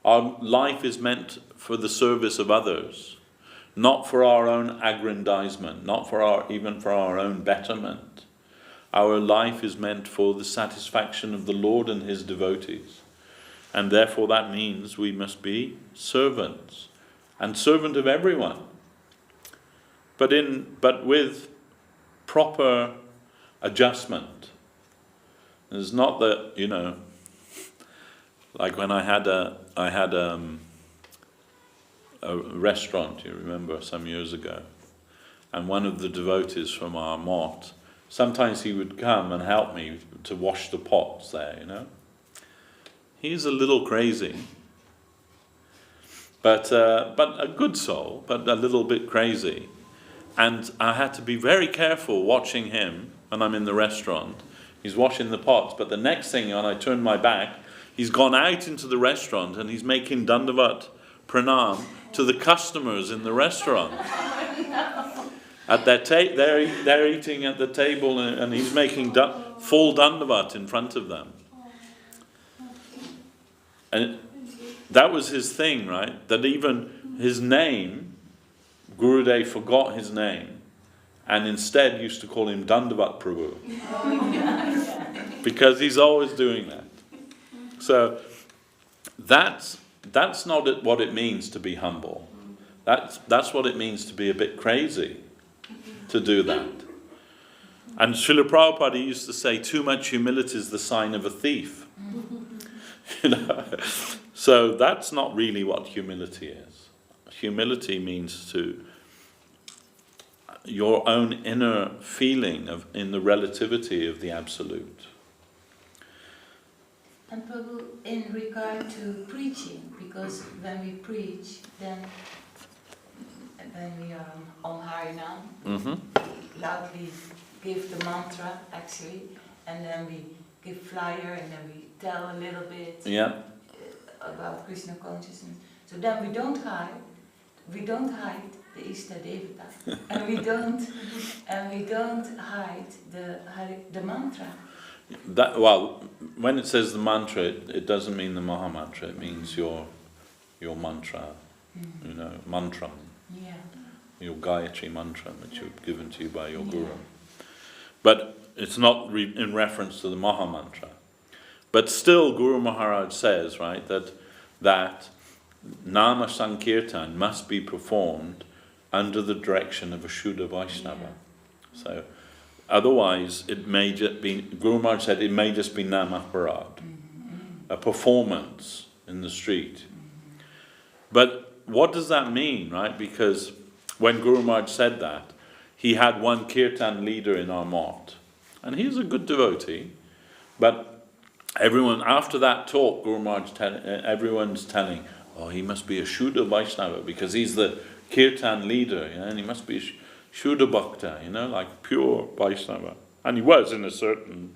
Our life is meant for the service of others, not for our own aggrandizement, not even for our own betterment. Our life is meant for the satisfaction of the Lord and His devotees. And therefore that means we must be servants, and servant of everyone. But with proper adjustment. It's not that, like when I had a restaurant, you remember, some years ago, and one of the devotees from our mott, sometimes he would come and help me to wash the pots there, He's a little crazy, but a good soul, but a little bit crazy. And I had to be very careful watching him when I'm in the restaurant. He's washing the pots, but the next thing, when I turned my back, he's gone out into the restaurant and he's making Dandavat Pranam to the customers in the restaurant. At their they're eating at the table, and he's making full Dandavat in front of them. And that was his thing, right? That even his name, Gurudev forgot his name, and instead used to call him Dandavat Prabhu. Because he's always doing that. So that's not what it means to be humble. That's what it means to be a bit crazy, to do that. And Srila Prabhupada used to say, too much humility is the sign of a thief. So that's not really what humility is. Humility means your own inner feeling in the relativity of the absolute. And Prabhu, in regard to preaching, because when we preach, then when we are on Harinam, loudly give the mantra actually, and then we give flyer, and then we tell a little bit about Krishna consciousness. So then we don't hide the Ishta Devata, and we don't hide the mantra. Well, when it says the mantra, it doesn't mean the Maha Mantra. It means your mantra, mantram. Yeah. Your Gayatri mantra, which you've given to you by your Guru. But it's not in reference to the Maha Mantra. But still, Guru Maharaj says, right, that Nama Sankirtan must be performed under the direction of a Shuddha Vaishnava. Yeah. So, otherwise, it may just be, Guru Maharaj said, it may just be Namaparad, a performance in the street. But what does that mean, right? Because when Guru Maharaj said that, he had one kirtan leader in our mott, and he's a good devotee, but everyone, after that talk, Guru Maharaj, everyone's telling, oh, he must be a Shuddha Vaishnava, because he's the kirtan leader, and he must be a Shuddha Bhakta, like pure Vaishnava. And he was in a certain,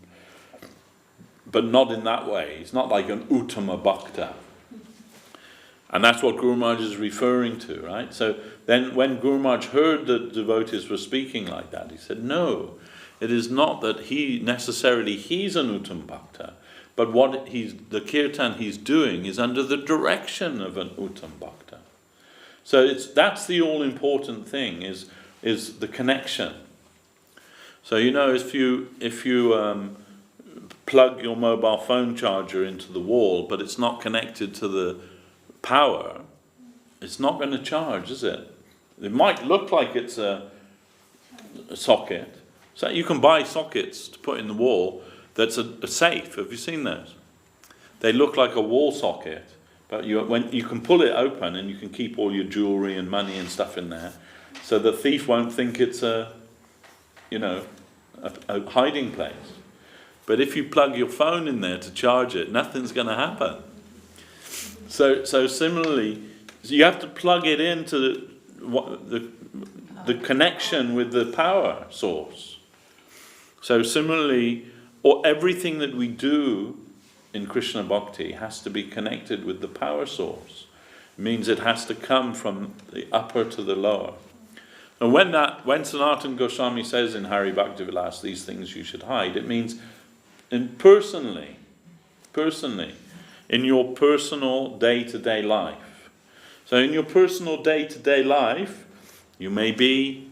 but not in that way. He's not like an Uttama Bhakta. And that's what Guru Maharaj is referring to, right? So then when Guru Maharaj heard that devotees were speaking like that, he said, no, it is not that he's an Uttam Bhakta, but the kirtan he's doing is under the direction of an Uttam Bhakta. So that's the all-important thing, is the connection. So if you plug your mobile phone charger into the wall, but it's not connected to the power, it's not going to charge, is it? It might look like it's a socket. So you can buy sockets to put in the wall that's a safe. Have you seen those? They look like a wall socket, but when you can pull it open and you can keep all your jewelry and money and stuff in there, so the thief won't think it's a hiding place. But if you plug your phone in there to charge it, nothing's going to happen. So similarly, you have to plug it into the connection with the power source. So similarly, everything that we do in Krishna Bhakti has to be connected with the power source. It means it has to come from the upper to the lower. And when Sanatana Goswami says in Hari Bhaktivilas, these things you should hide, it means personally, in your personal day-to-day life. So in your personal day-to-day life, you may be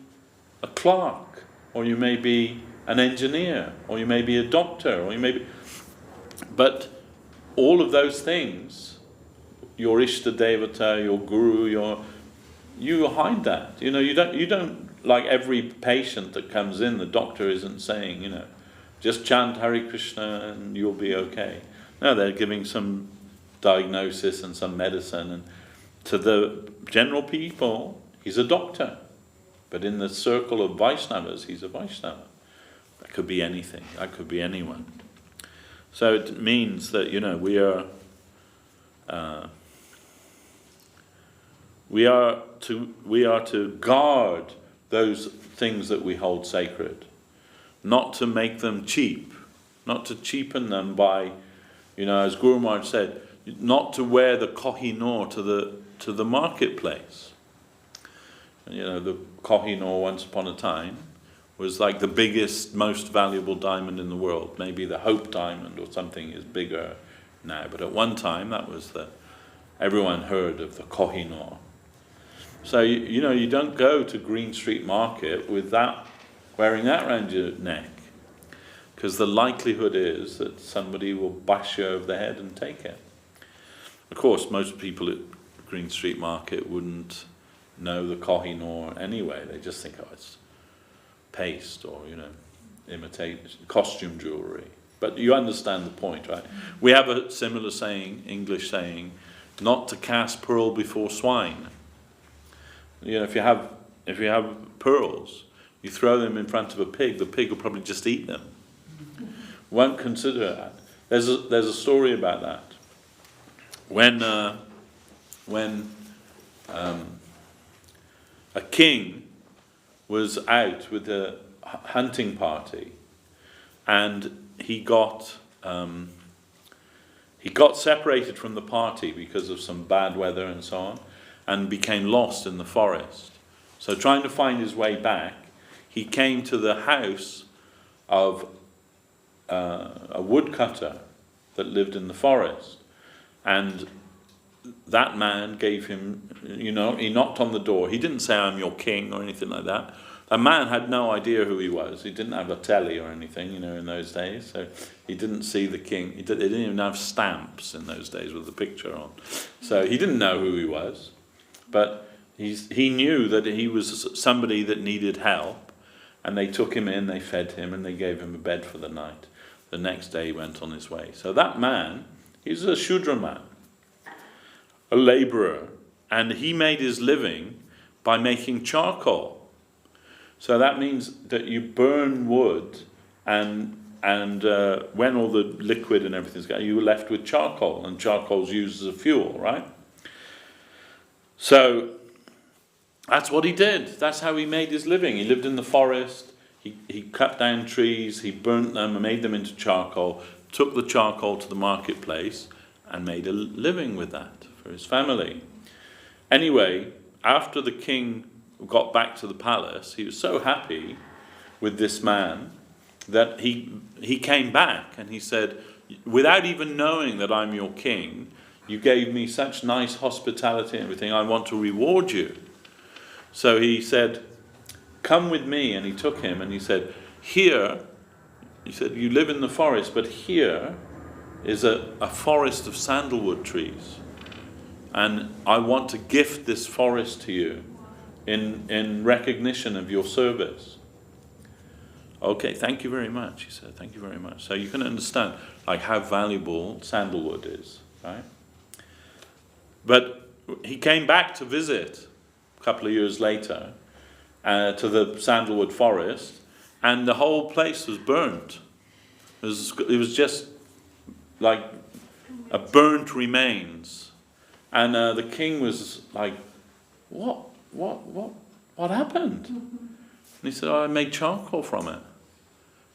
a clerk, or you may be an engineer, or you may be a doctor, or you may be... But all of those things, your Ishta Devata, your Guru, you hide that. You don't, like every patient that comes in, the doctor isn't saying, just chant Hare Krishna and you'll be okay. No, they're giving some diagnosis and some medicine, and to the general people, he's a doctor. But in the circle of Vaishnavas, he's a Vaishnava. That could be anything. That could be anyone. So it means that, we are to guard those things that we hold sacred, not to make them cheap, not to cheapen them by, as Guru Maharaj said, not to wear the Kohinoor to the marketplace. The Kohinoor once upon a time was like the biggest, most valuable diamond in the world. Maybe the Hope diamond or something is bigger now, but at one time that was everyone heard of the Kohinoor. So you don't go to Green Street Market with that, wearing that around your neck, because the likelihood is that somebody will bash you over the head and take it. Of course, most people at Green Street Market wouldn't know the Kohinoor anyway. They just think, it's paste or, imitate costume jewelry. But you understand the point, right? We have a similar saying, English saying, not to cast pearl before swine. If you have pearls, you throw them in front of a pig, the pig will probably just eat them. Won't consider that. There's a story about that. When a king was out with hunting party, and he got separated from the party because of some bad weather and so on, and became lost in the forest. So trying to find his way back, he came to the house of a woodcutter that lived in the forest, and that man gave him, he knocked on the door. He didn't say, "I'm your king," or anything like that. The man had no idea who he was. He didn't have a telly or anything, in those days. So he didn't see the king. They didn't even have stamps in those days with the picture on. So he didn't know who he was. But he knew that he was somebody that needed help. And they took him in, they fed him, and they gave him a bed for the night. The next day he went on his way. So that man, he's a Shudra man, a laborer. And he made his living by making charcoal. So that means that you burn wood, and when all the liquid and everything's gone, you're left with charcoal, and charcoal's used as a fuel, right? So that's what he did. That's how he made his living. He lived in the forest. He cut down trees. He burnt them and made them into charcoal. Took the charcoal to the marketplace and made a living with that for his family. Anyway, after the king got back to the palace, he was so happy with this man that he came back and he said, "Without even knowing that I'm your king, you gave me such nice hospitality and everything, I want to reward you." So he said, "Come with me," and he took him and he said, "Here," he said, "you live in the forest, but here is a forest of sandalwood trees, and I want to gift this forest to you in recognition of your service." "Okay, thank you very much," he said. "Thank you very much." So you can understand how valuable sandalwood is, right? But he came back to visit a couple of years later to the sandalwood forest, and the whole place was burnt. It was just like a burnt remains, and the king was like, What happened?" And he said, "I made charcoal from it,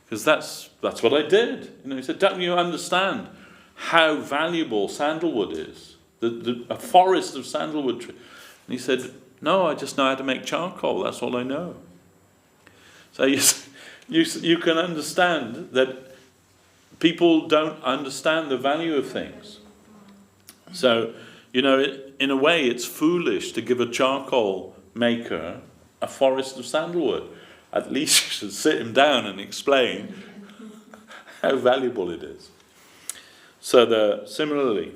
because that's what I did." He said, "Don't you understand how valuable sandalwood is? A forest of sandalwood trees." And he said, "No, I just know how to make charcoal. That's all I know." So you can understand that people don't understand the value of things. So, in a way, it's foolish to give a charcoal maker a forest of sandalwood. At least you should sit him down and explain how valuable it is. So similarly,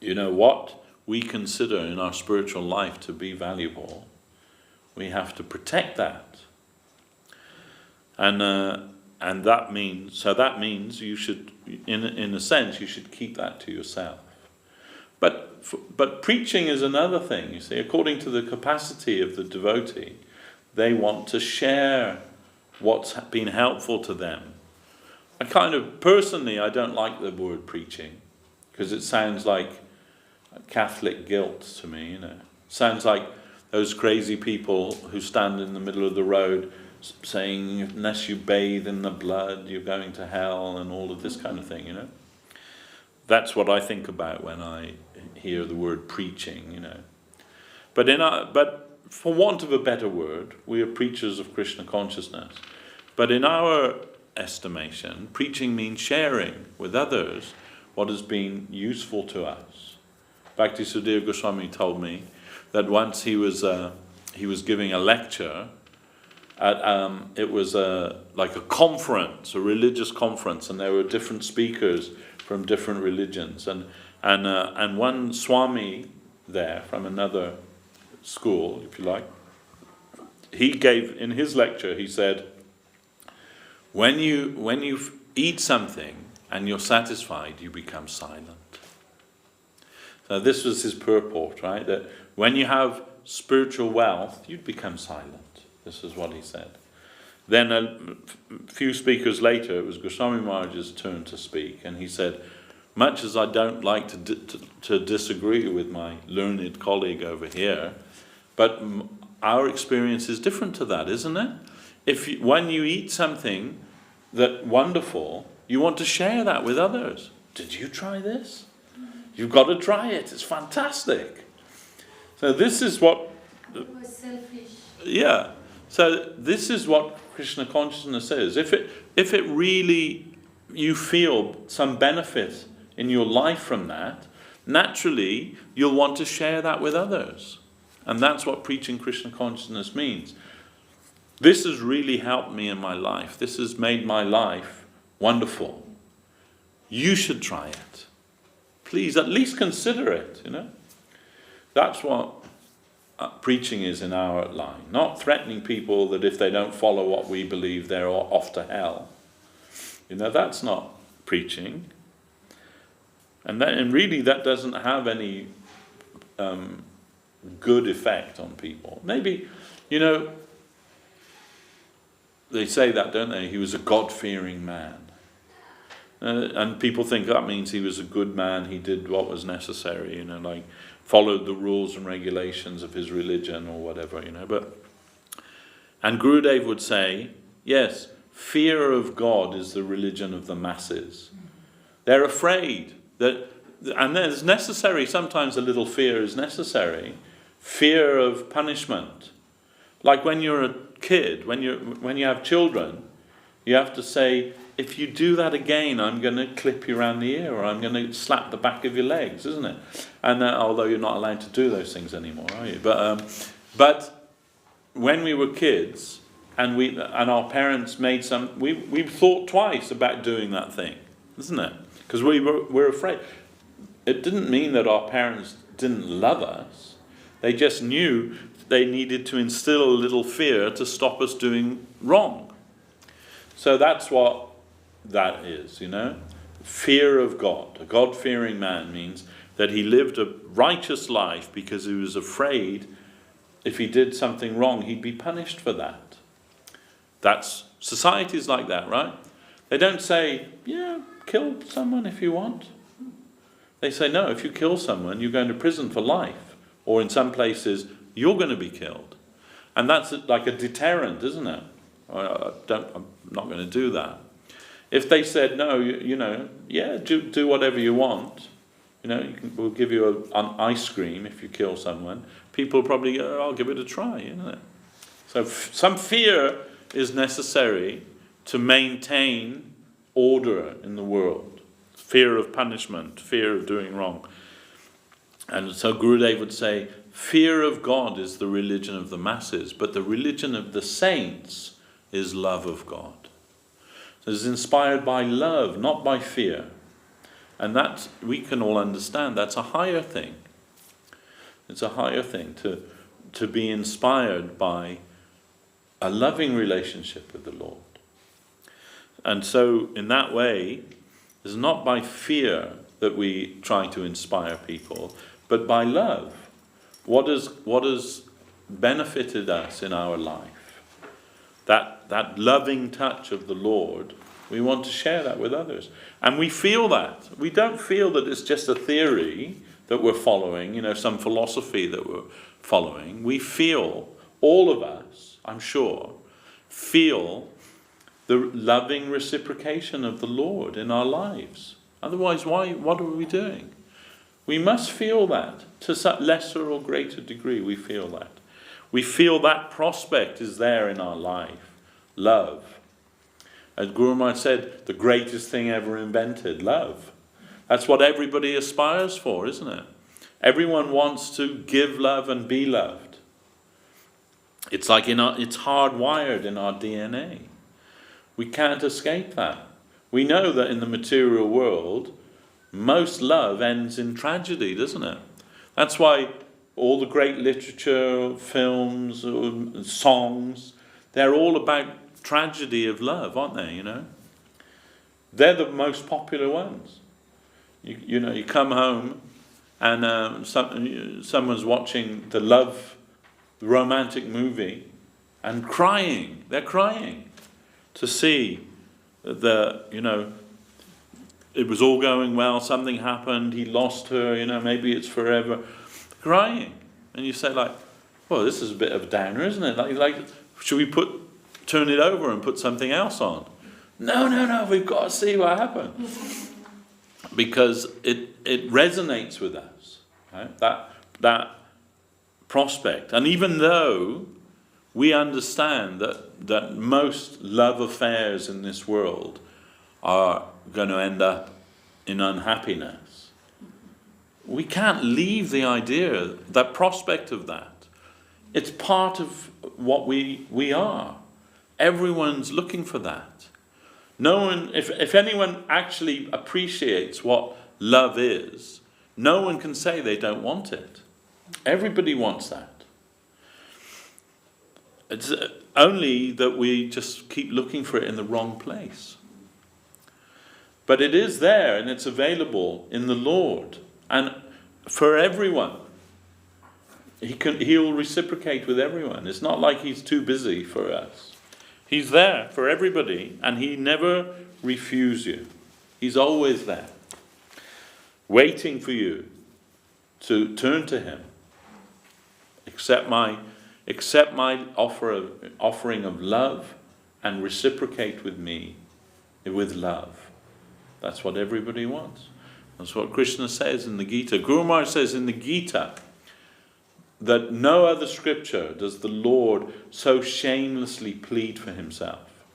what we consider in our spiritual life to be valuable, we have to protect that. And that means you should, in a sense, you should keep that to yourself. But preaching is another thing, you see. According to the capacity of the devotee, they want to share what's been helpful to them. Personally, I don't like the word preaching, because it sounds like Catholic guilt to me, It sounds like those crazy people who stand in the middle of the road saying, "Unless you bathe in the blood, you're going to hell," and all of this kind of thing, That's what I think about when I hear the word preaching, But for want of a better word, we are preachers of Krishna consciousness. But in our estimation, preaching means sharing with others what has been useful to us. Bhakti Sudhir Goswami told me that once he was giving a lecture at it was like a conference, a religious conference, and there were different speakers from different religions, and one Swami there from another school, if you like, he gave, in his lecture, he said, when you eat something and you're satisfied, you become silent. So this was his purport, right? That when you have spiritual wealth, you'd become silent. This is what he said. Then a few speakers later, it was Goswami Maharaj's turn to speak, and he said, much as I don't like to disagree with my learned colleague over here, but our experience is different to that, isn't it? when you eat something that wonderful, you want to share that with others. Did you try this? You've got to try it. It's fantastic. So this is what... It was selfish. Yeah. So this is what Krishna consciousness is. If it really, you feel some benefit in your life from that, naturally you'll want to share that with others. And that's what preaching Krishna consciousness means. This has really helped me in my life. This has made my life wonderful. You should try it. Please, at least consider it, That's what preaching is in our line. Not threatening people that if they don't follow what we believe, they're off to hell. That's not preaching. And really that doesn't have any good effect on people. Maybe, they say that, don't they? He was a God-fearing man. And people think that means he was a good man, he did what was necessary, like followed the rules and regulations of his religion or whatever, And Gurudev would say, yes, fear of God is the religion of the masses. They're afraid and there's necessary, sometimes a little fear is necessary, fear of punishment. Like when you're a kid, when you have children, you have to say, if you do that again, I'm going to clip you around the ear, or I'm going to slap the back of your legs, isn't it? And although you're not allowed to do those things anymore, are you? But when we were kids, and our parents made we thought twice about doing that thing, isn't it? Because we're afraid. It didn't mean that our parents didn't love us. They just knew they needed to instill a little fear to stop us doing wrong. So that's what that is, Fear of God. A God-fearing man means that he lived a righteous life because he was afraid if he did something wrong, he'd be punished for that. That's societies like that, right? They don't say, yeah, kill someone if you want. They say, no, if you kill someone, you're going to prison for life. Or in some places, you're going to be killed. And that's like a deterrent, isn't it? I'm not going to do that. If they said, no, do whatever you want, we'll give you an ice cream if you kill someone, people probably go, I'll give it a try, So some fear is necessary to maintain order in the world. Fear of punishment, fear of doing wrong. And so Gurudev would say, fear of God is the religion of the masses, but the religion of the saints is love of God. So it's inspired by love, not by fear. And that we can all understand, that's a higher thing. It's a higher thing to be inspired by a loving relationship with the Lord. And so in that way, it's not by fear that we try to inspire people, but by love. What has benefited us in our life? That loving touch of the Lord, we want to share that with others. And we feel that. We don't feel that it's just a theory that we're following, some philosophy that we're following. We feel, all of us, I'm sure, feel the loving reciprocation of the Lord in our lives. Otherwise, what are we doing? We must feel that. To some lesser or greater degree, we feel that. We feel that prospect is there in our life. Love. As Guru Maharaj said, the greatest thing ever invented, love. That's what everybody aspires for, isn't it? Everyone wants to give love and be loved. It's like it's hardwired in our DNA. We can't escape that. We know that in the material world, most love ends in tragedy, doesn't it? That's why all the great literature, films, songs, they're all about tragedy of love, aren't they, They're the most popular ones. You come home and someone's watching the romantic movie and crying. They're crying to see it was all going well, something happened, he lost her, maybe it's forever. Crying. And you say well, this is a bit of a downer, isn't it? Like should we put turn it over and put something else on. No, we've got to see what happened. Because it resonates with us, right? That prospect. And even though we understand that most love affairs in this world are going to end up in unhappiness, we can't leave the idea, that prospect of that. It's part of what we are. Everyone's looking for that. No one, if anyone actually appreciates what love is, no one can say they don't want it. Everybody wants that. It's only that we just keep looking for it in the wrong place. But it is there and it's available in the Lord and for everyone. He'll reciprocate with everyone. It's not like he's too busy for us. He's there for everybody and he never refuses you. He's always there, waiting for you to turn to him. Accept my offering of love and reciprocate with me with love. That's what everybody wants. That's what Krishna says in the Gita. Guru Maharaj says in the Gita that no other scripture does the Lord so shamelessly plead for himself.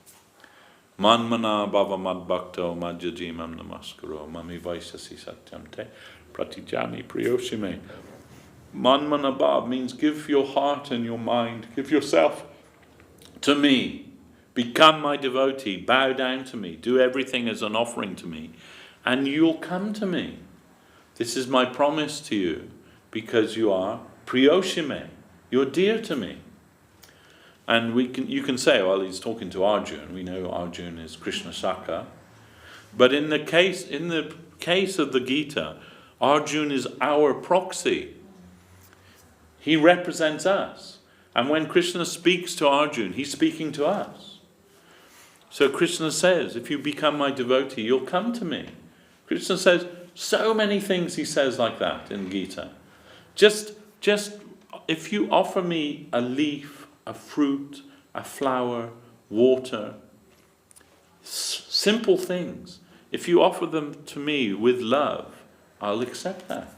Manmana bhava mad bhakto madhyajimam namaskaro mami vaisasi satyam te pratijami priyoshime. Manmana bhav means give your heart and your mind, give yourself to me. Become my devotee, bow down to me, do everything as an offering to me, and you'll come to me. This is my promise to you, because you are priyoshime, you're dear to me. And you can say, well, he's talking to Arjuna. We know Arjuna is Krishna Shaka. But in the case of the Gita, Arjuna is our proxy. He represents us. And when Krishna speaks to Arjuna, he's speaking to us. So Krishna says, if you become my devotee, you'll come to me. Krishna says so many things, he says like that in Gita. Just if you offer me a leaf, a fruit, a flower, water, simple things, if you offer them to me with love, I'll accept that.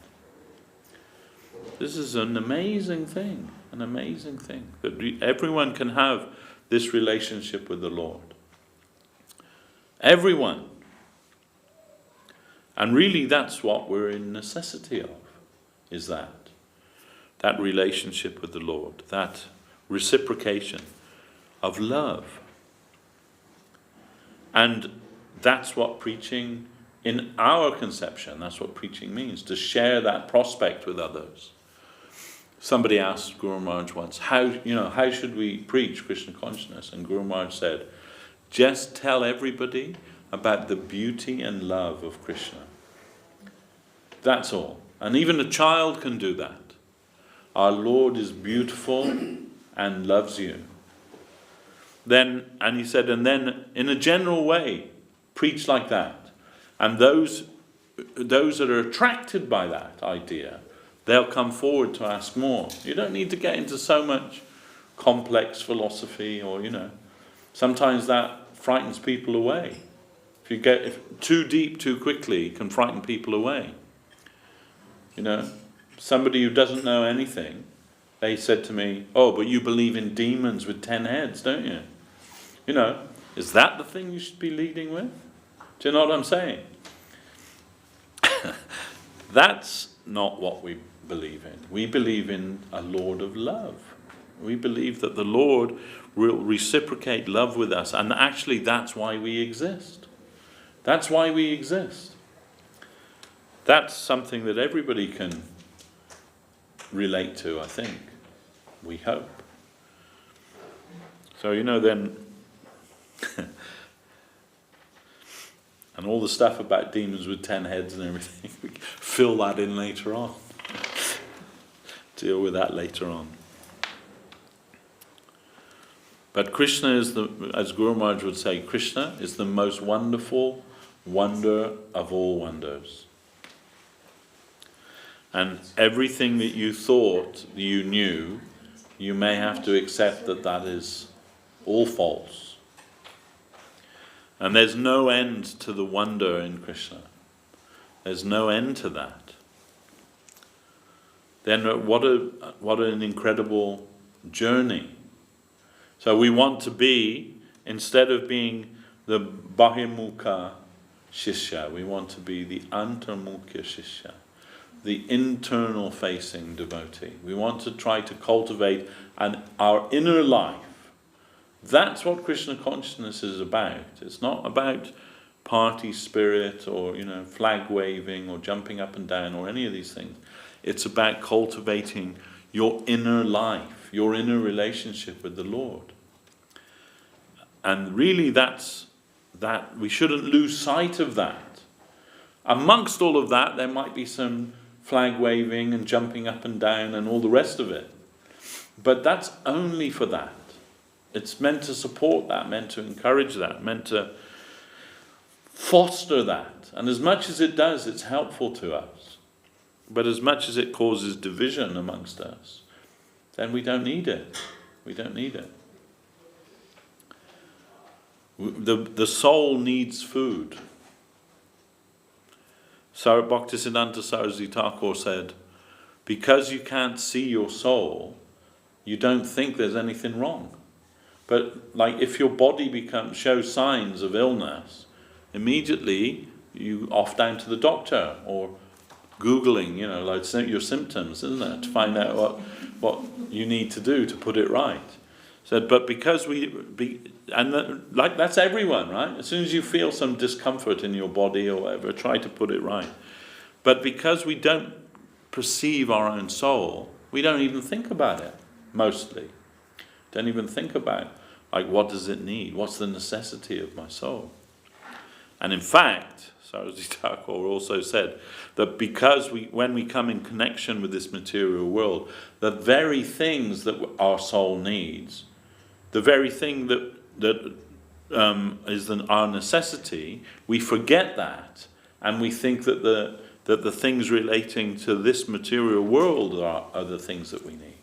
This is an amazing thing, that everyone can have this relationship with the Lord. Everyone. And really that's what we're in necessity of, is that relationship with the Lord, that reciprocation of love. And that's what preaching, in our conception, that's what preaching means, to share that prospect with others. Somebody asked Guru Maharaj once, how should we preach Krishna consciousness? And Guru Maharaj said, just tell everybody about the beauty and love of Krishna. That's all. And even a child can do that. Our Lord is beautiful and loves you. Then in a general way, preach like that. And those that are attracted by that idea, they'll come forward to ask more. You don't need to get into so much complex philosophy sometimes that frightens people away. If too deep too quickly can frighten people away. Somebody who doesn't know anything, they said to me, oh, but you believe in demons with 10 heads, don't you? Is that the thing you should be leading with? Do you know what I'm saying? That's not what we believe in. We believe in a Lord of love. We believe that the Lord will reciprocate love with us, and actually that's why we exist. That's why we exist. That's something that everybody can relate to, I think. We hope. So, then... and all the stuff about demons with 10 heads and everything, we can fill that in later on. Deal with that later on. But Krishna is as Guru Maharaj would say, Krishna is the most wonderful wonder of all wonders. And everything that you thought you knew, you may have to accept that is all false. And there's no end to the wonder in Krishna. There's no end to that. Then what an incredible journey. So we want to be, instead of being the Bahimukha Shishya, we want to be the Antarmukha Shishya, the internal facing devotee. We want to try to cultivate our inner life. That's what Krishna consciousness is about. It's not about party spirit or flag waving or jumping up and down or any of these things. It's about cultivating your inner life, your inner relationship with the Lord. And really that we shouldn't lose sight of that. Amongst all of that, there might be some flag waving and jumping up and down and all the rest of it. But that's only for that. It's meant to support that, meant to encourage that, meant to foster that. And as much as it does, it's helpful to us. But as much as it causes division amongst us, then we don't need it. We don't need it. The soul needs food. Bhaktisiddhanta Saraswati Thakur said, because you can't see your soul, you don't think there's anything wrong. But like if your body shows signs of illness, immediately you off down to the doctor or Googling, like your symptoms, isn't it, to find out what you need to do to put it right. So, but because that's everyone, right? As soon as you feel some discomfort in your body or whatever, try to put it right. But because we don't perceive our own soul, we don't even think about it, mostly. Don't even think about, like, what does it need? What's the necessity of my soul? And in fact, Saraswati Thakur also said that because when we come in connection with this material world, the very things that our soul needs, the very thing that is our necessity, we forget that, and we think that the things relating to this material world are the things that we need.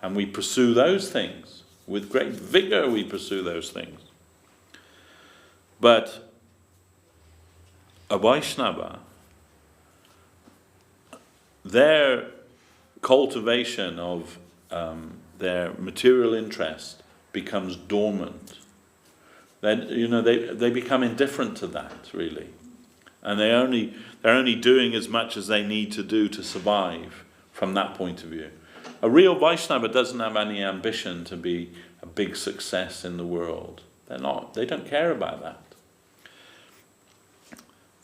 And we pursue those things. With great vigor we pursue those things. But a Vaishnava, their cultivation of their material interest becomes dormant. Then they become indifferent to that, really. And they're only doing as much as they need to do to survive from that point of view. A real Vaishnava doesn't have any ambition to be a big success in the world. They don't care about that.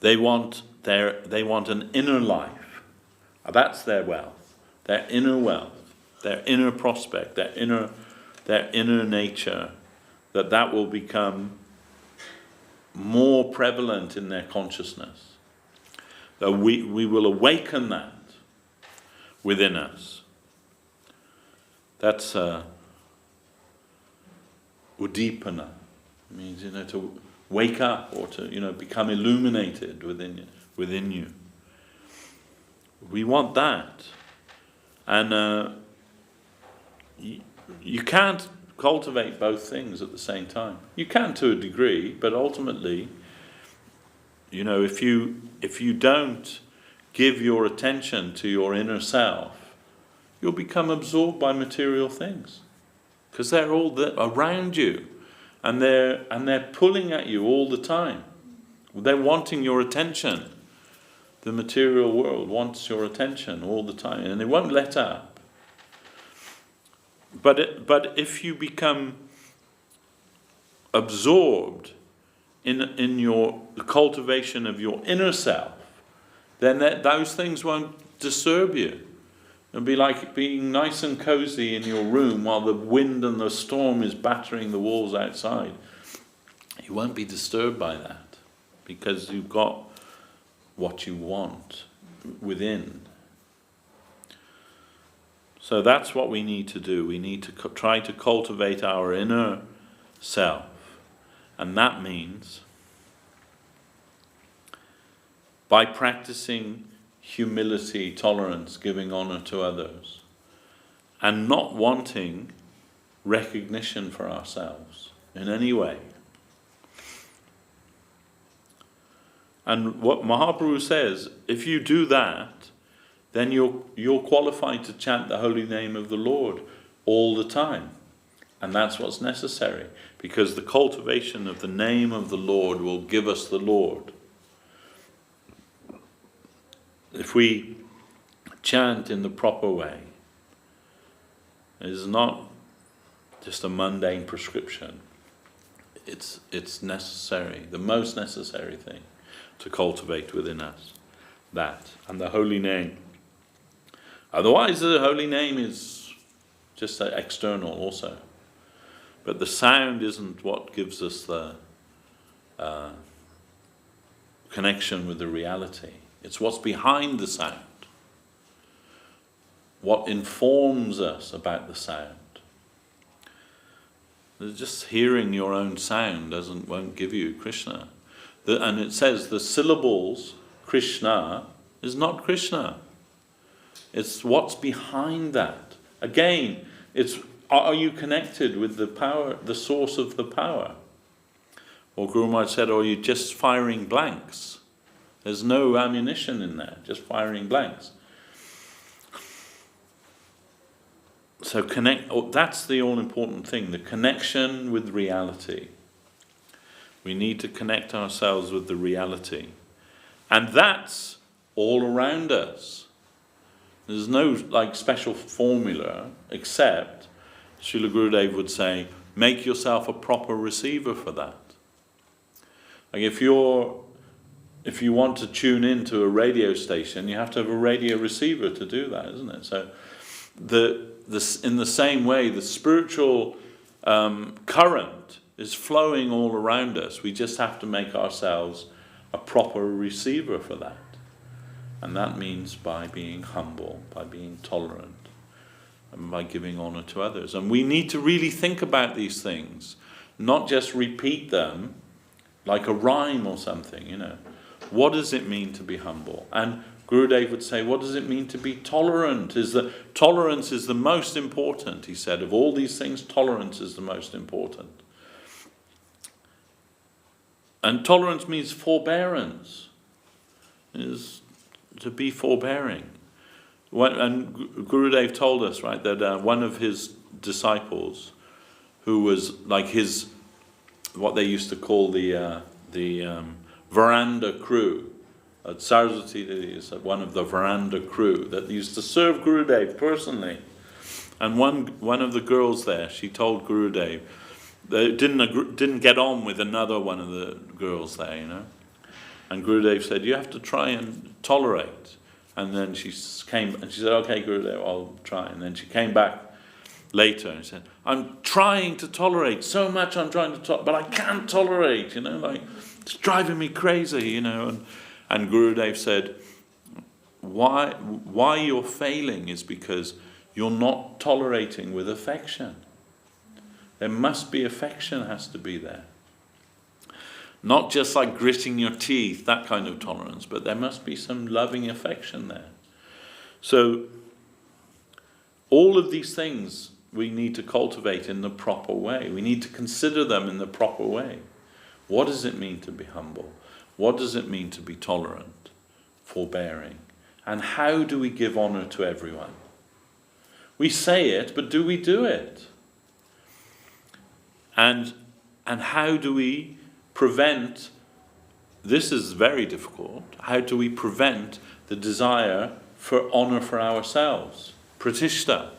They want an inner life. That's their wealth. Their inner wealth. Their inner prospect. Their inner nature. That will become more prevalent in their consciousness. That we will awaken that within us. That's udipana. It means to wake up or to become illuminated within you. We want that, and you can't cultivate both things at the same time. You can to a degree, but ultimately, if you don't give your attention to your inner self, you'll become absorbed by material things, because they're all around you, and they're pulling at you all the time. They're wanting your attention. The material world wants your attention all the time, and it won't let up. But if you become absorbed in the cultivation of your inner self, then those things won't disturb you. It'll be like being nice and cozy in your room while the wind and the storm is battering the walls outside. You won't be disturbed by that, because you've got what you want within. So that's what we need to do. We need to try to cultivate our inner self. And that means by practicing humility, tolerance, giving honor to others, and not wanting recognition for ourselves in any way. And what Mahaprabhu says, if you do that, then you're qualified to chant the holy name of the Lord all the time. And that's what's necessary, because the cultivation of the name of the Lord will give us the Lord. If we chant in the proper way, it is not just a mundane prescription. It's necessary, the most necessary thing to cultivate within us, that, and the holy name. Otherwise, the holy name is just external also. But the sound isn't what gives us the connection with the reality. It's what's behind the sound. What informs us about the sound. Just hearing your own sound won't give you Krishna. And it says the syllables Krishna is not Krishna. It's what's behind that. Again, are you connected with the power, the source of the power? Or Guru Maharaj said, or are you just firing blanks? There's no ammunition in there, just firing blanks. So that's the all-important thing, the connection with reality. We need to connect ourselves with the reality. And that's all around us. There's no special formula, except Srila Gurudev would say, make yourself a proper receiver for that. Like if you want to tune into a radio station, you have to have a radio receiver to do that, isn't it? So in the same way, the spiritual current is flowing all around us. We just have to make ourselves a proper receiver for that. And that means by being humble, by being tolerant, and by giving honor to others. And we need to really think about these things, not just repeat them like a rhyme or something, What does it mean to be humble? And Gurudev would say, what does it mean to be tolerant? Tolerance is the most important, he said. Of all these things, tolerance is the most important. And tolerance means forbearance. It is to be forbearing. And Gurudev told us, right, that one of his disciples, who was like what they used to call the veranda crew, at Saraswati is one of the veranda crew that used to serve Gurudev personally. And one of the girls there, she told Gurudev, they didn't get on with another one of the girls there, And Gurudev said, you have to try and tolerate. And then she came and she said, okay, Gurudev, I'll try. And then she came back later and said, I'm trying to tolerate so much, I'm trying to tolerate, but I can't tolerate, it's driving me crazy, And Gurudev said, why you're failing is because you're not tolerating with affection. There must be affection, has to be there. Not just like gritting your teeth, that kind of tolerance, but there must be some loving affection there. So, all of these things we need to cultivate in the proper way. We need to consider them in the proper way. What does it mean to be humble? What does it mean to be tolerant, forbearing? And how do we give honor to everyone? We say it, but do we do it? And how do we prevent, this is very difficult, how do we prevent the desire for honor for ourselves? Pratishta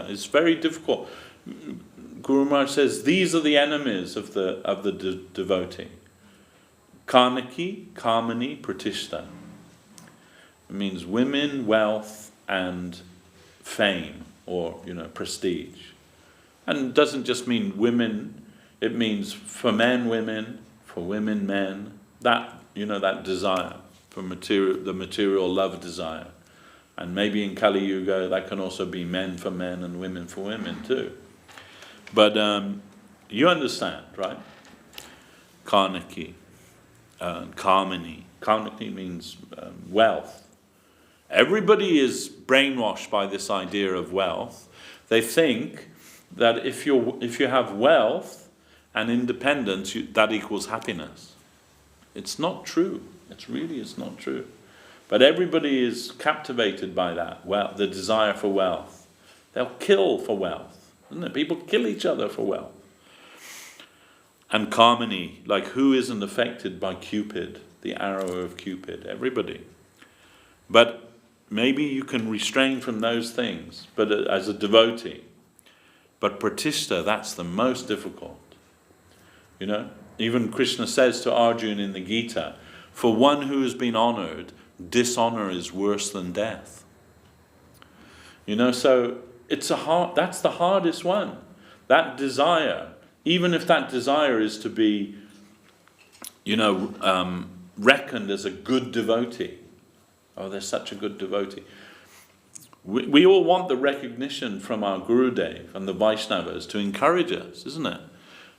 is very difficult. Guru Maharaj says these are the enemies of the devotee. Kanaki, Kamani, Pratishta. It means women, wealth, and fame, or prestige. And it doesn't just mean women. It means for men, women, for women, men. That that desire for the material love desire, and maybe in Kali Yuga that can also be men for men and women for women too. But you understand, right? Kanaki, Kamani. Kanaki means wealth. Everybody is brainwashed by this idea of wealth. They think that if you have wealth and independence, that equals happiness. It's not true. It's not true. But everybody is captivated by that, the desire for wealth. They'll kill for wealth, isn't it? People kill each other for wealth. And Kamini, like who isn't affected by Cupid, the arrow of Cupid? Everybody. But maybe you can restrain from those things, but as a devotee. But pratishtha, that's the most difficult. Even Krishna says to Arjuna in the Gita, for one who has been honored, dishonor is worse than death. So that's the hardest one. That desire, even if that desire is to be, reckoned as a good devotee. Oh, they're such a good devotee. We all want the recognition from our Gurudev and the Vaishnavas to encourage us, isn't it?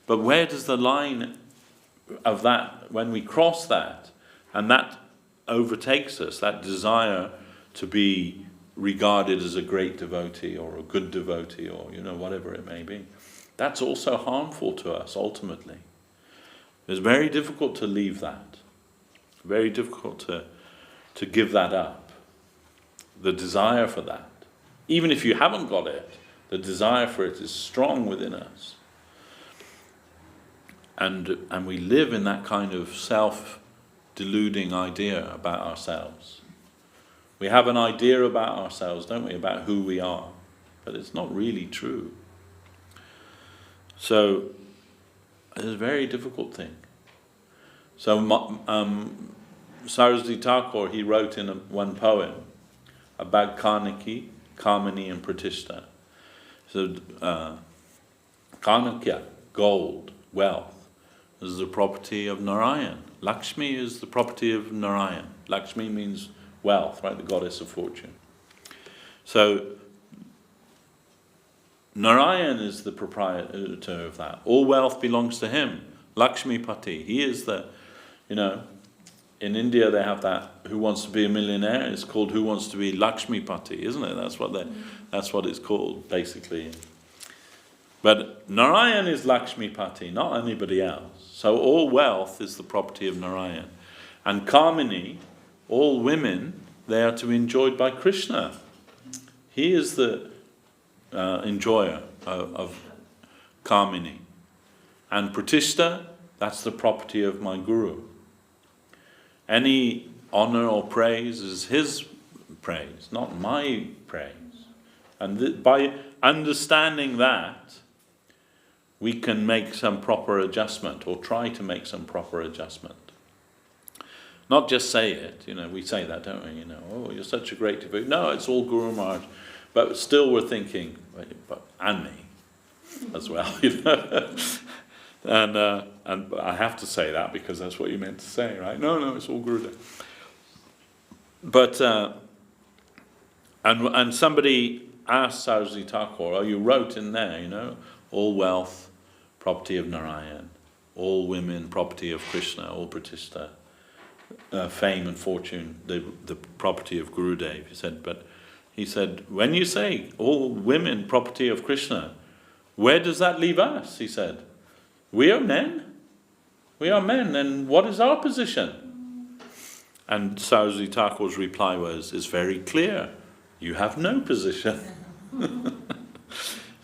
But where does the line of that, when we cross that, and that overtakes us, that desire to be regarded as a great devotee or a good devotee or, whatever it may be, that's also harmful to us ultimately. It's very difficult to leave that. Very difficult to give that up. The desire for that. Even if you haven't got it, the desire for it is strong within us. And we live in that kind of self-deluding idea about ourselves. We have an idea about ourselves, don't we, about who we are. But it's not really true. So, it's a very difficult thing. So, Saraswati Thakur, he wrote in one poem about Kanaki, Kamini and Pratishtha. So, Kanakya, gold, wealth, is the property of Narayan. Lakshmi is the property of Narayan. Lakshmi means wealth, right? The goddess of fortune. So, Narayan is the proprietor of that. All wealth belongs to him. Lakshmi Pati. He is the, in India they have that, who wants to be a millionaire? It's called Who Wants to be Lakshmi Pati, isn't it? That's what it's called, basically. But Narayan is Lakshmi Pati, not anybody else. So all wealth is the property of Narayan. And Kamini, all women, they are to be enjoyed by Krishna. He is the enjoyer of Kamini. And Pratishtha, that's the property of my Guru. Any honor or praise is his praise, not my praise. And by understanding that, we can make some proper adjustment, or try to make some proper adjustment. Not just say it, we say that, don't we? Oh, you're such a great devotee. No, it's all Guru Maharaj. But still we're thinking, and me as well, And I have to say that because that's what you meant to say, right? No, it's all Gurudev. But and somebody asked Saraswati Thakur, you wrote in there, all wealth, property of Narayan, all women, property of Krishna, all Pratishtha, fame and fortune, the property of Gurudev. He said, when you say all women, property of Krishna, where does that leave us? He said, we are men. And what is our position? And Saraswati Thakur's reply is very clear. You have no position.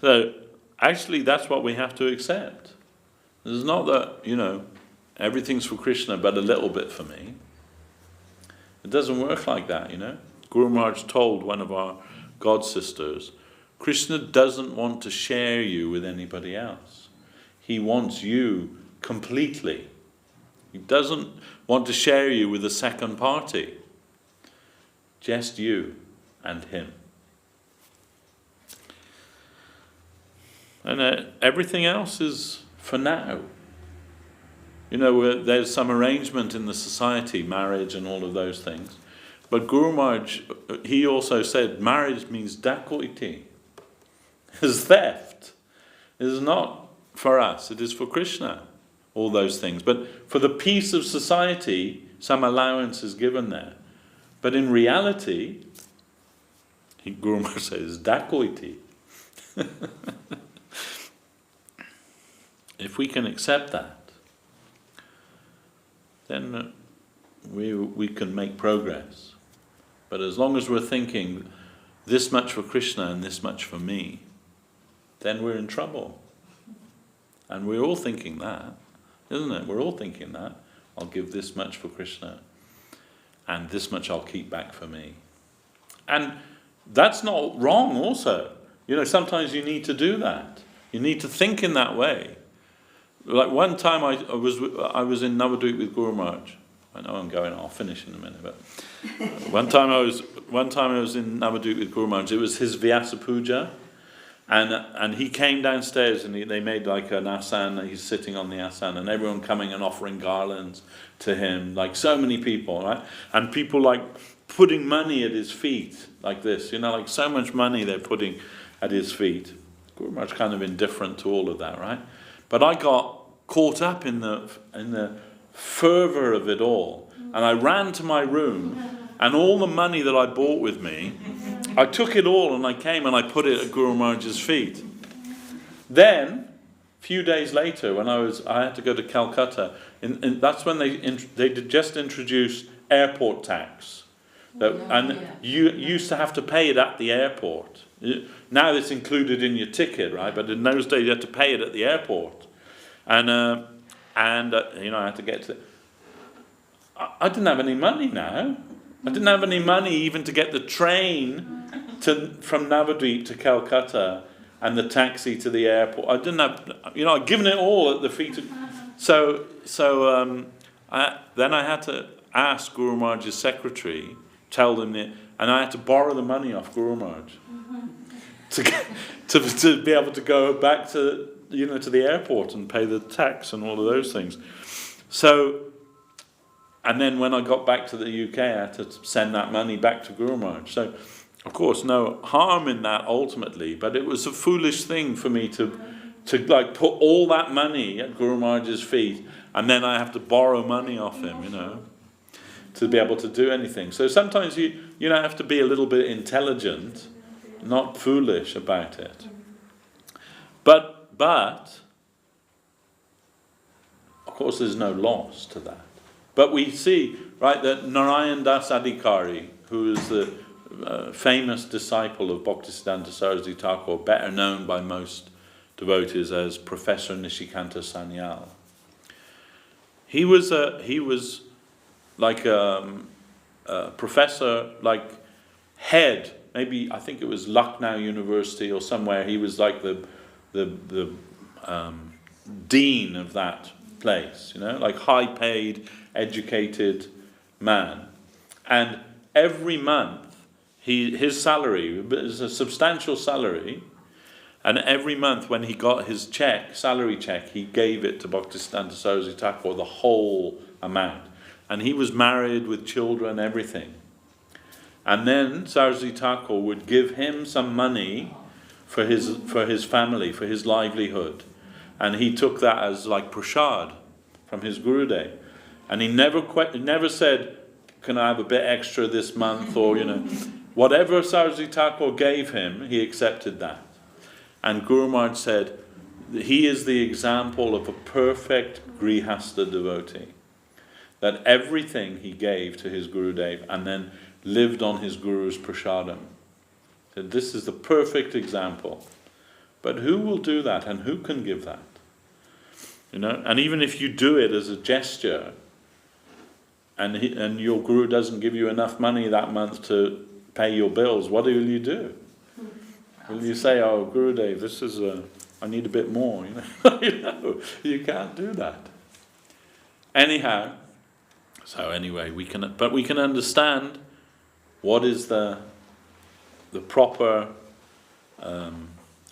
So, actually, that's what we have to accept. It's not that, everything's for Krishna, but a little bit for me. It doesn't work like that, Guru Maharaj told one of our god sisters, Krishna doesn't want to share you with anybody else. He wants you completely. He doesn't want to share you with a second party. Just you and him. And everything else is for now. There's some arrangement in the society, marriage and all of those things. But Guru Maharaj, he also said, marriage means dacoity. It's theft. It is not for us, it is for Krishna, all those things. But for the peace of society, some allowance is given there. But in reality, Guru Maharaj says, dacoity. if we can accept that, then we can make progress. But as long as we're thinking this much for Krishna and this much for me, then we're in trouble. And we're all thinking that, isn't it? We're all thinking that. I'll give this much for Krishna, and this much I'll keep back for me. And that's not wrong also. Sometimes you need to do that. You need to think in that way. Like one time I was in Navadvip with Guru Maharaj. I know I'm going, I'll finish in a minute, but one time I was in Navadvip with Guru Maharaj. It was his Vyasa Puja, and he came downstairs and they made like an asana. He's sitting on the asana, and everyone coming and offering garlands to him, like so many people, right? And people like putting money at his feet, like this, like so much money they're putting at his feet. Guru Maharaj kind of indifferent to all of that, right? But I got caught up in the fervour of it all, and I ran to my room, and all the money that I brought with me, I took it all and I came and I put it at Guru Maharaj's feet. Then, a few days later, when I had to go to Calcutta, and that's when they just introduced airport tax. You used to have to pay it at the airport. Now it's included in your ticket, right? But in those days you had to pay it at the airport, and I had to get to. I didn't have any money now. I didn't have any money even to get the train from Navadvip to Calcutta and the taxi to the airport. I didn't have. I'd given it all at the feet of. Then I had to ask Guru Maharaj's secretary, tell them that, and I had to borrow the money off Guru Maharaj to be able to go back to to the airport and pay the tax and all of those things. So, and then when I got back to the UK, I had to send that money back to Guru Maharaj. So, of course, no harm in that ultimately, but it was a foolish thing for me to like put all that money at Guru Maharaj's feet, and then I have to borrow money off him, to be able to do anything. So sometimes you have to be a little bit intelligent, not foolish about it. But of course there's no loss to that. But we see, right, that Narayan Das Adhikari, who is the famous disciple of Bhaktisiddhanta Saraswati Thakur, better known by most devotees as Professor Nishikanta Sanyal. He was like a professor, like head. Maybe I think it was Lucknow University or somewhere. He was like the dean of that place, like high-paid, educated man. And every month, his salary is a substantial salary. And every month when he got his salary check, he gave it to Bhaktisiddhanta Saraswati Thakur, the whole amount. And he was married with children, everything. And then Saraswati Thakur would give him some money for his family, for his livelihood. And he took that as like prasad from his Gurudev. And he never said, can I have a bit extra this month? Or, whatever Saraswati Thakur gave him, he accepted that. And Guru Maharaj said, he is the example of a perfect Grihastha devotee. That everything he gave to his Gurudev and then lived on his Guru's prasadam. That this is the perfect example. But who will do that and who can give that? And even if you do it as a gesture and your Guru doesn't give you enough money that month to pay your bills, what will you do? Will you say, oh, Gurudev, this is I need a bit more, you can't do that. Anyhow, so anyway, we can understand what is the proper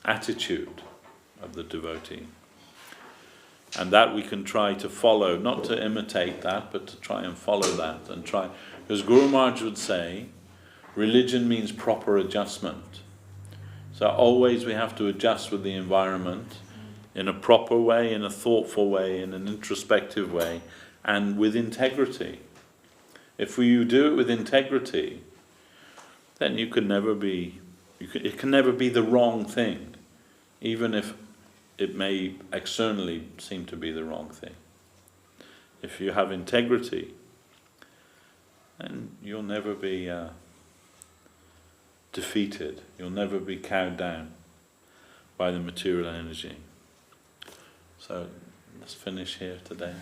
attitude of the devotee. And that we can try to follow, not to imitate that, but to try and follow that and try. Because Guru Maharaj would say, religion means proper adjustment. So always we have to adjust with the environment in a proper way, in a thoughtful way, in an introspective way, and with integrity. If you do it with integrity, then it can never be the wrong thing, even if it may externally seem to be the wrong thing. If you have integrity, then you'll never be defeated. You'll never be cowed down by the material energy. So let's finish here today.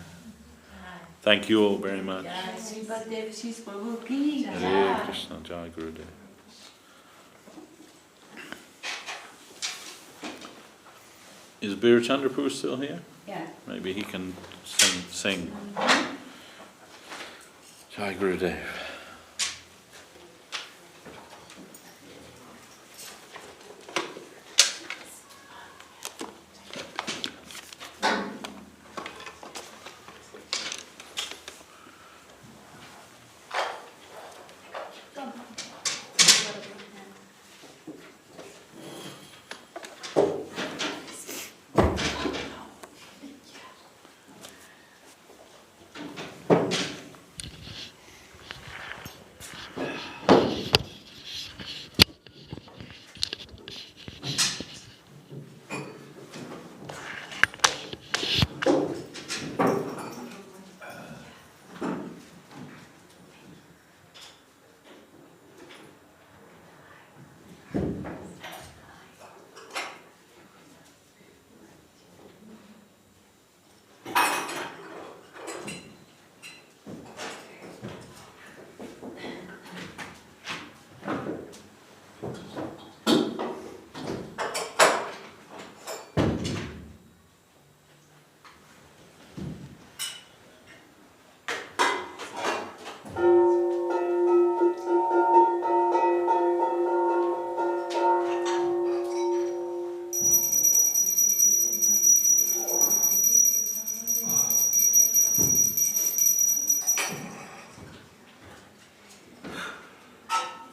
Thank you all very much. Sriman Devashis Prabhu ki jai. Hare Krishna, Jai Gurudev. Is Bir Chandrapur still here? Yeah. Maybe he can sing. Jai Gurudev.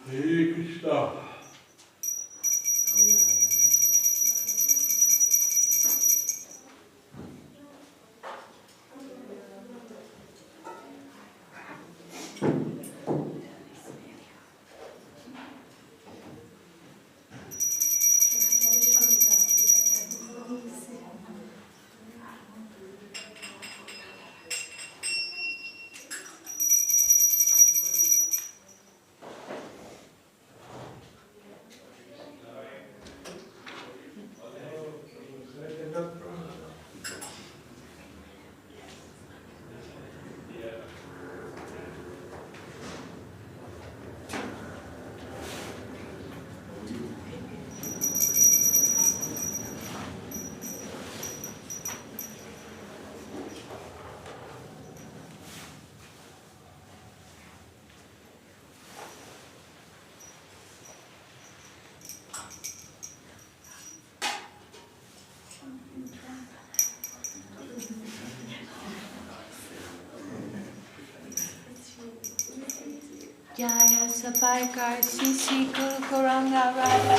Hare Krishna. Jaya Sabaikar Sisi Guru Kuranga Radha.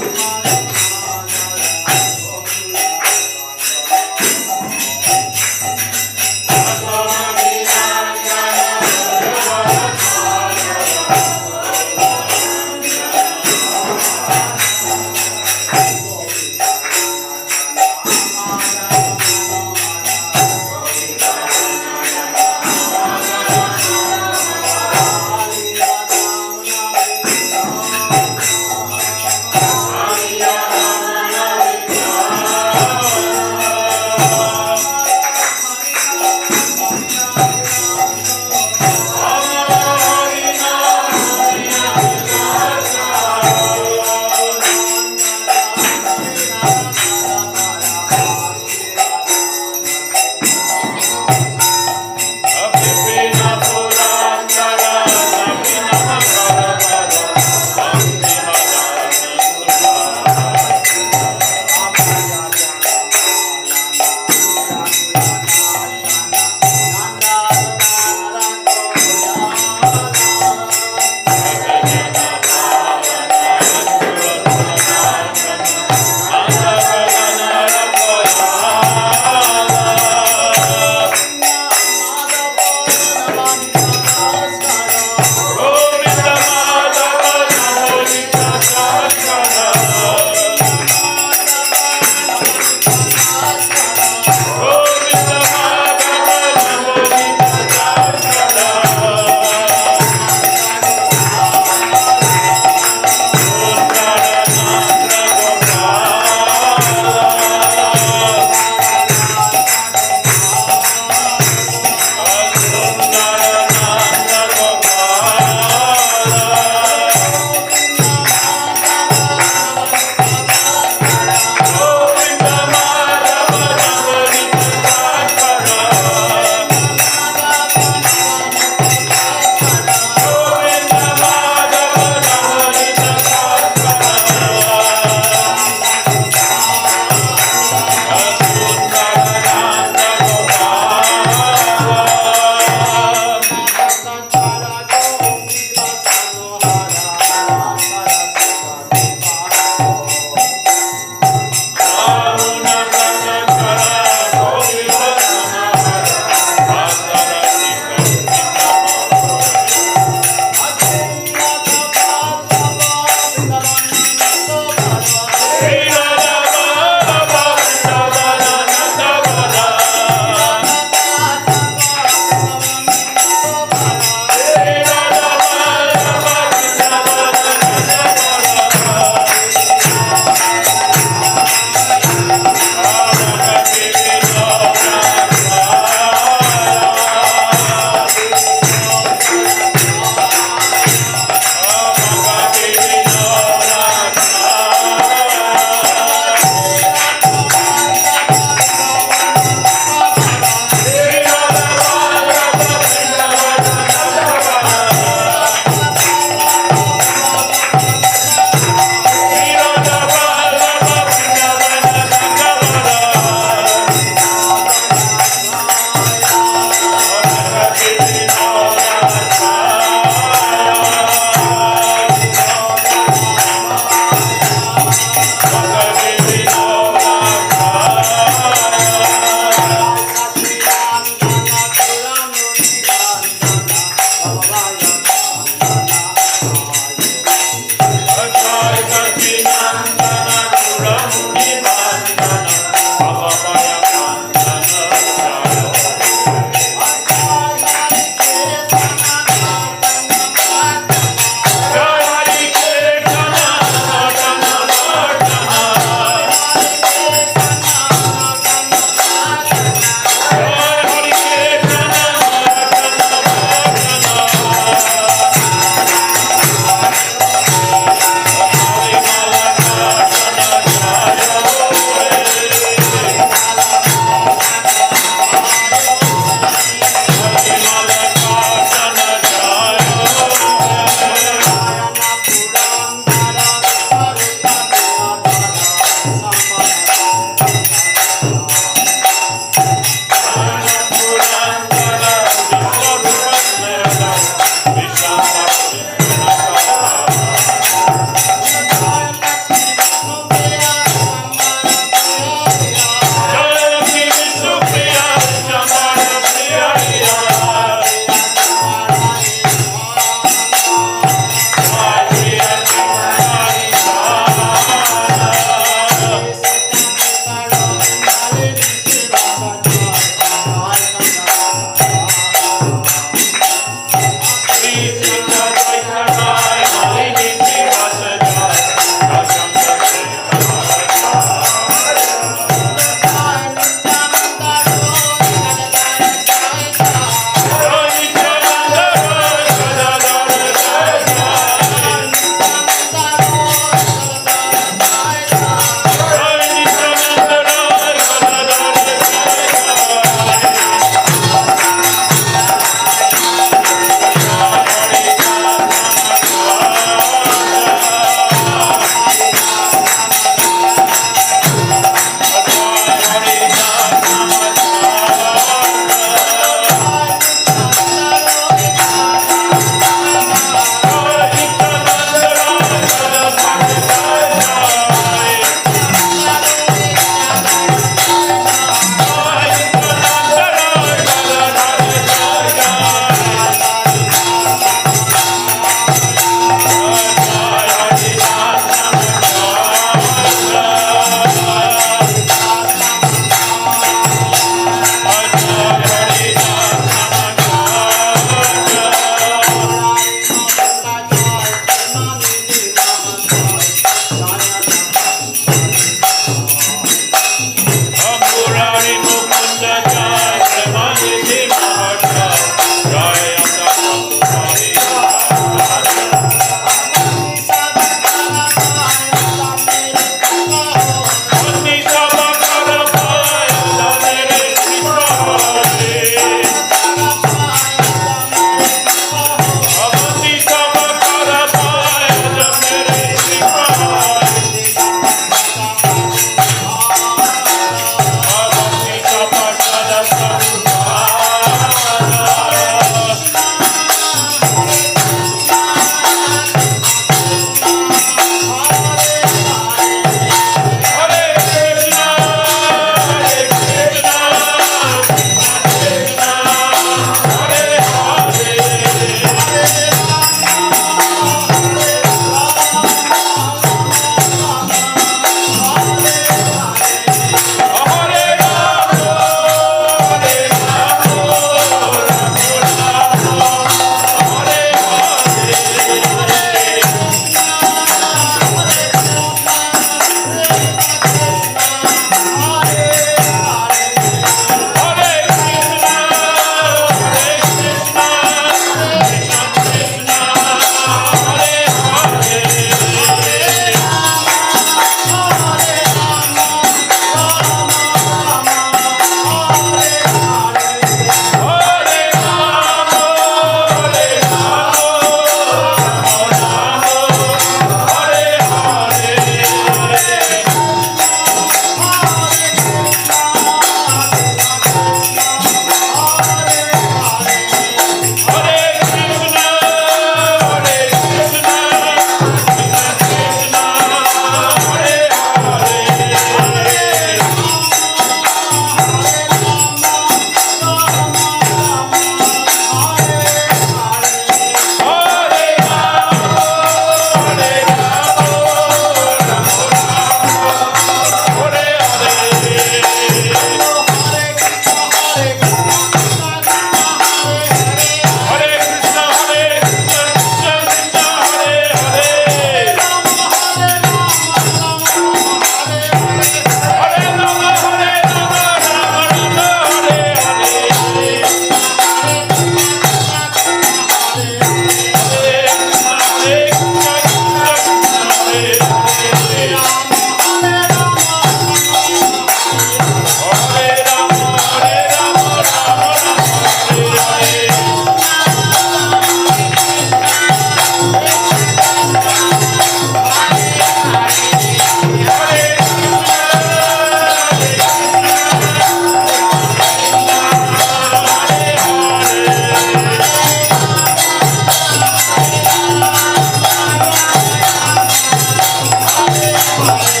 Krishna.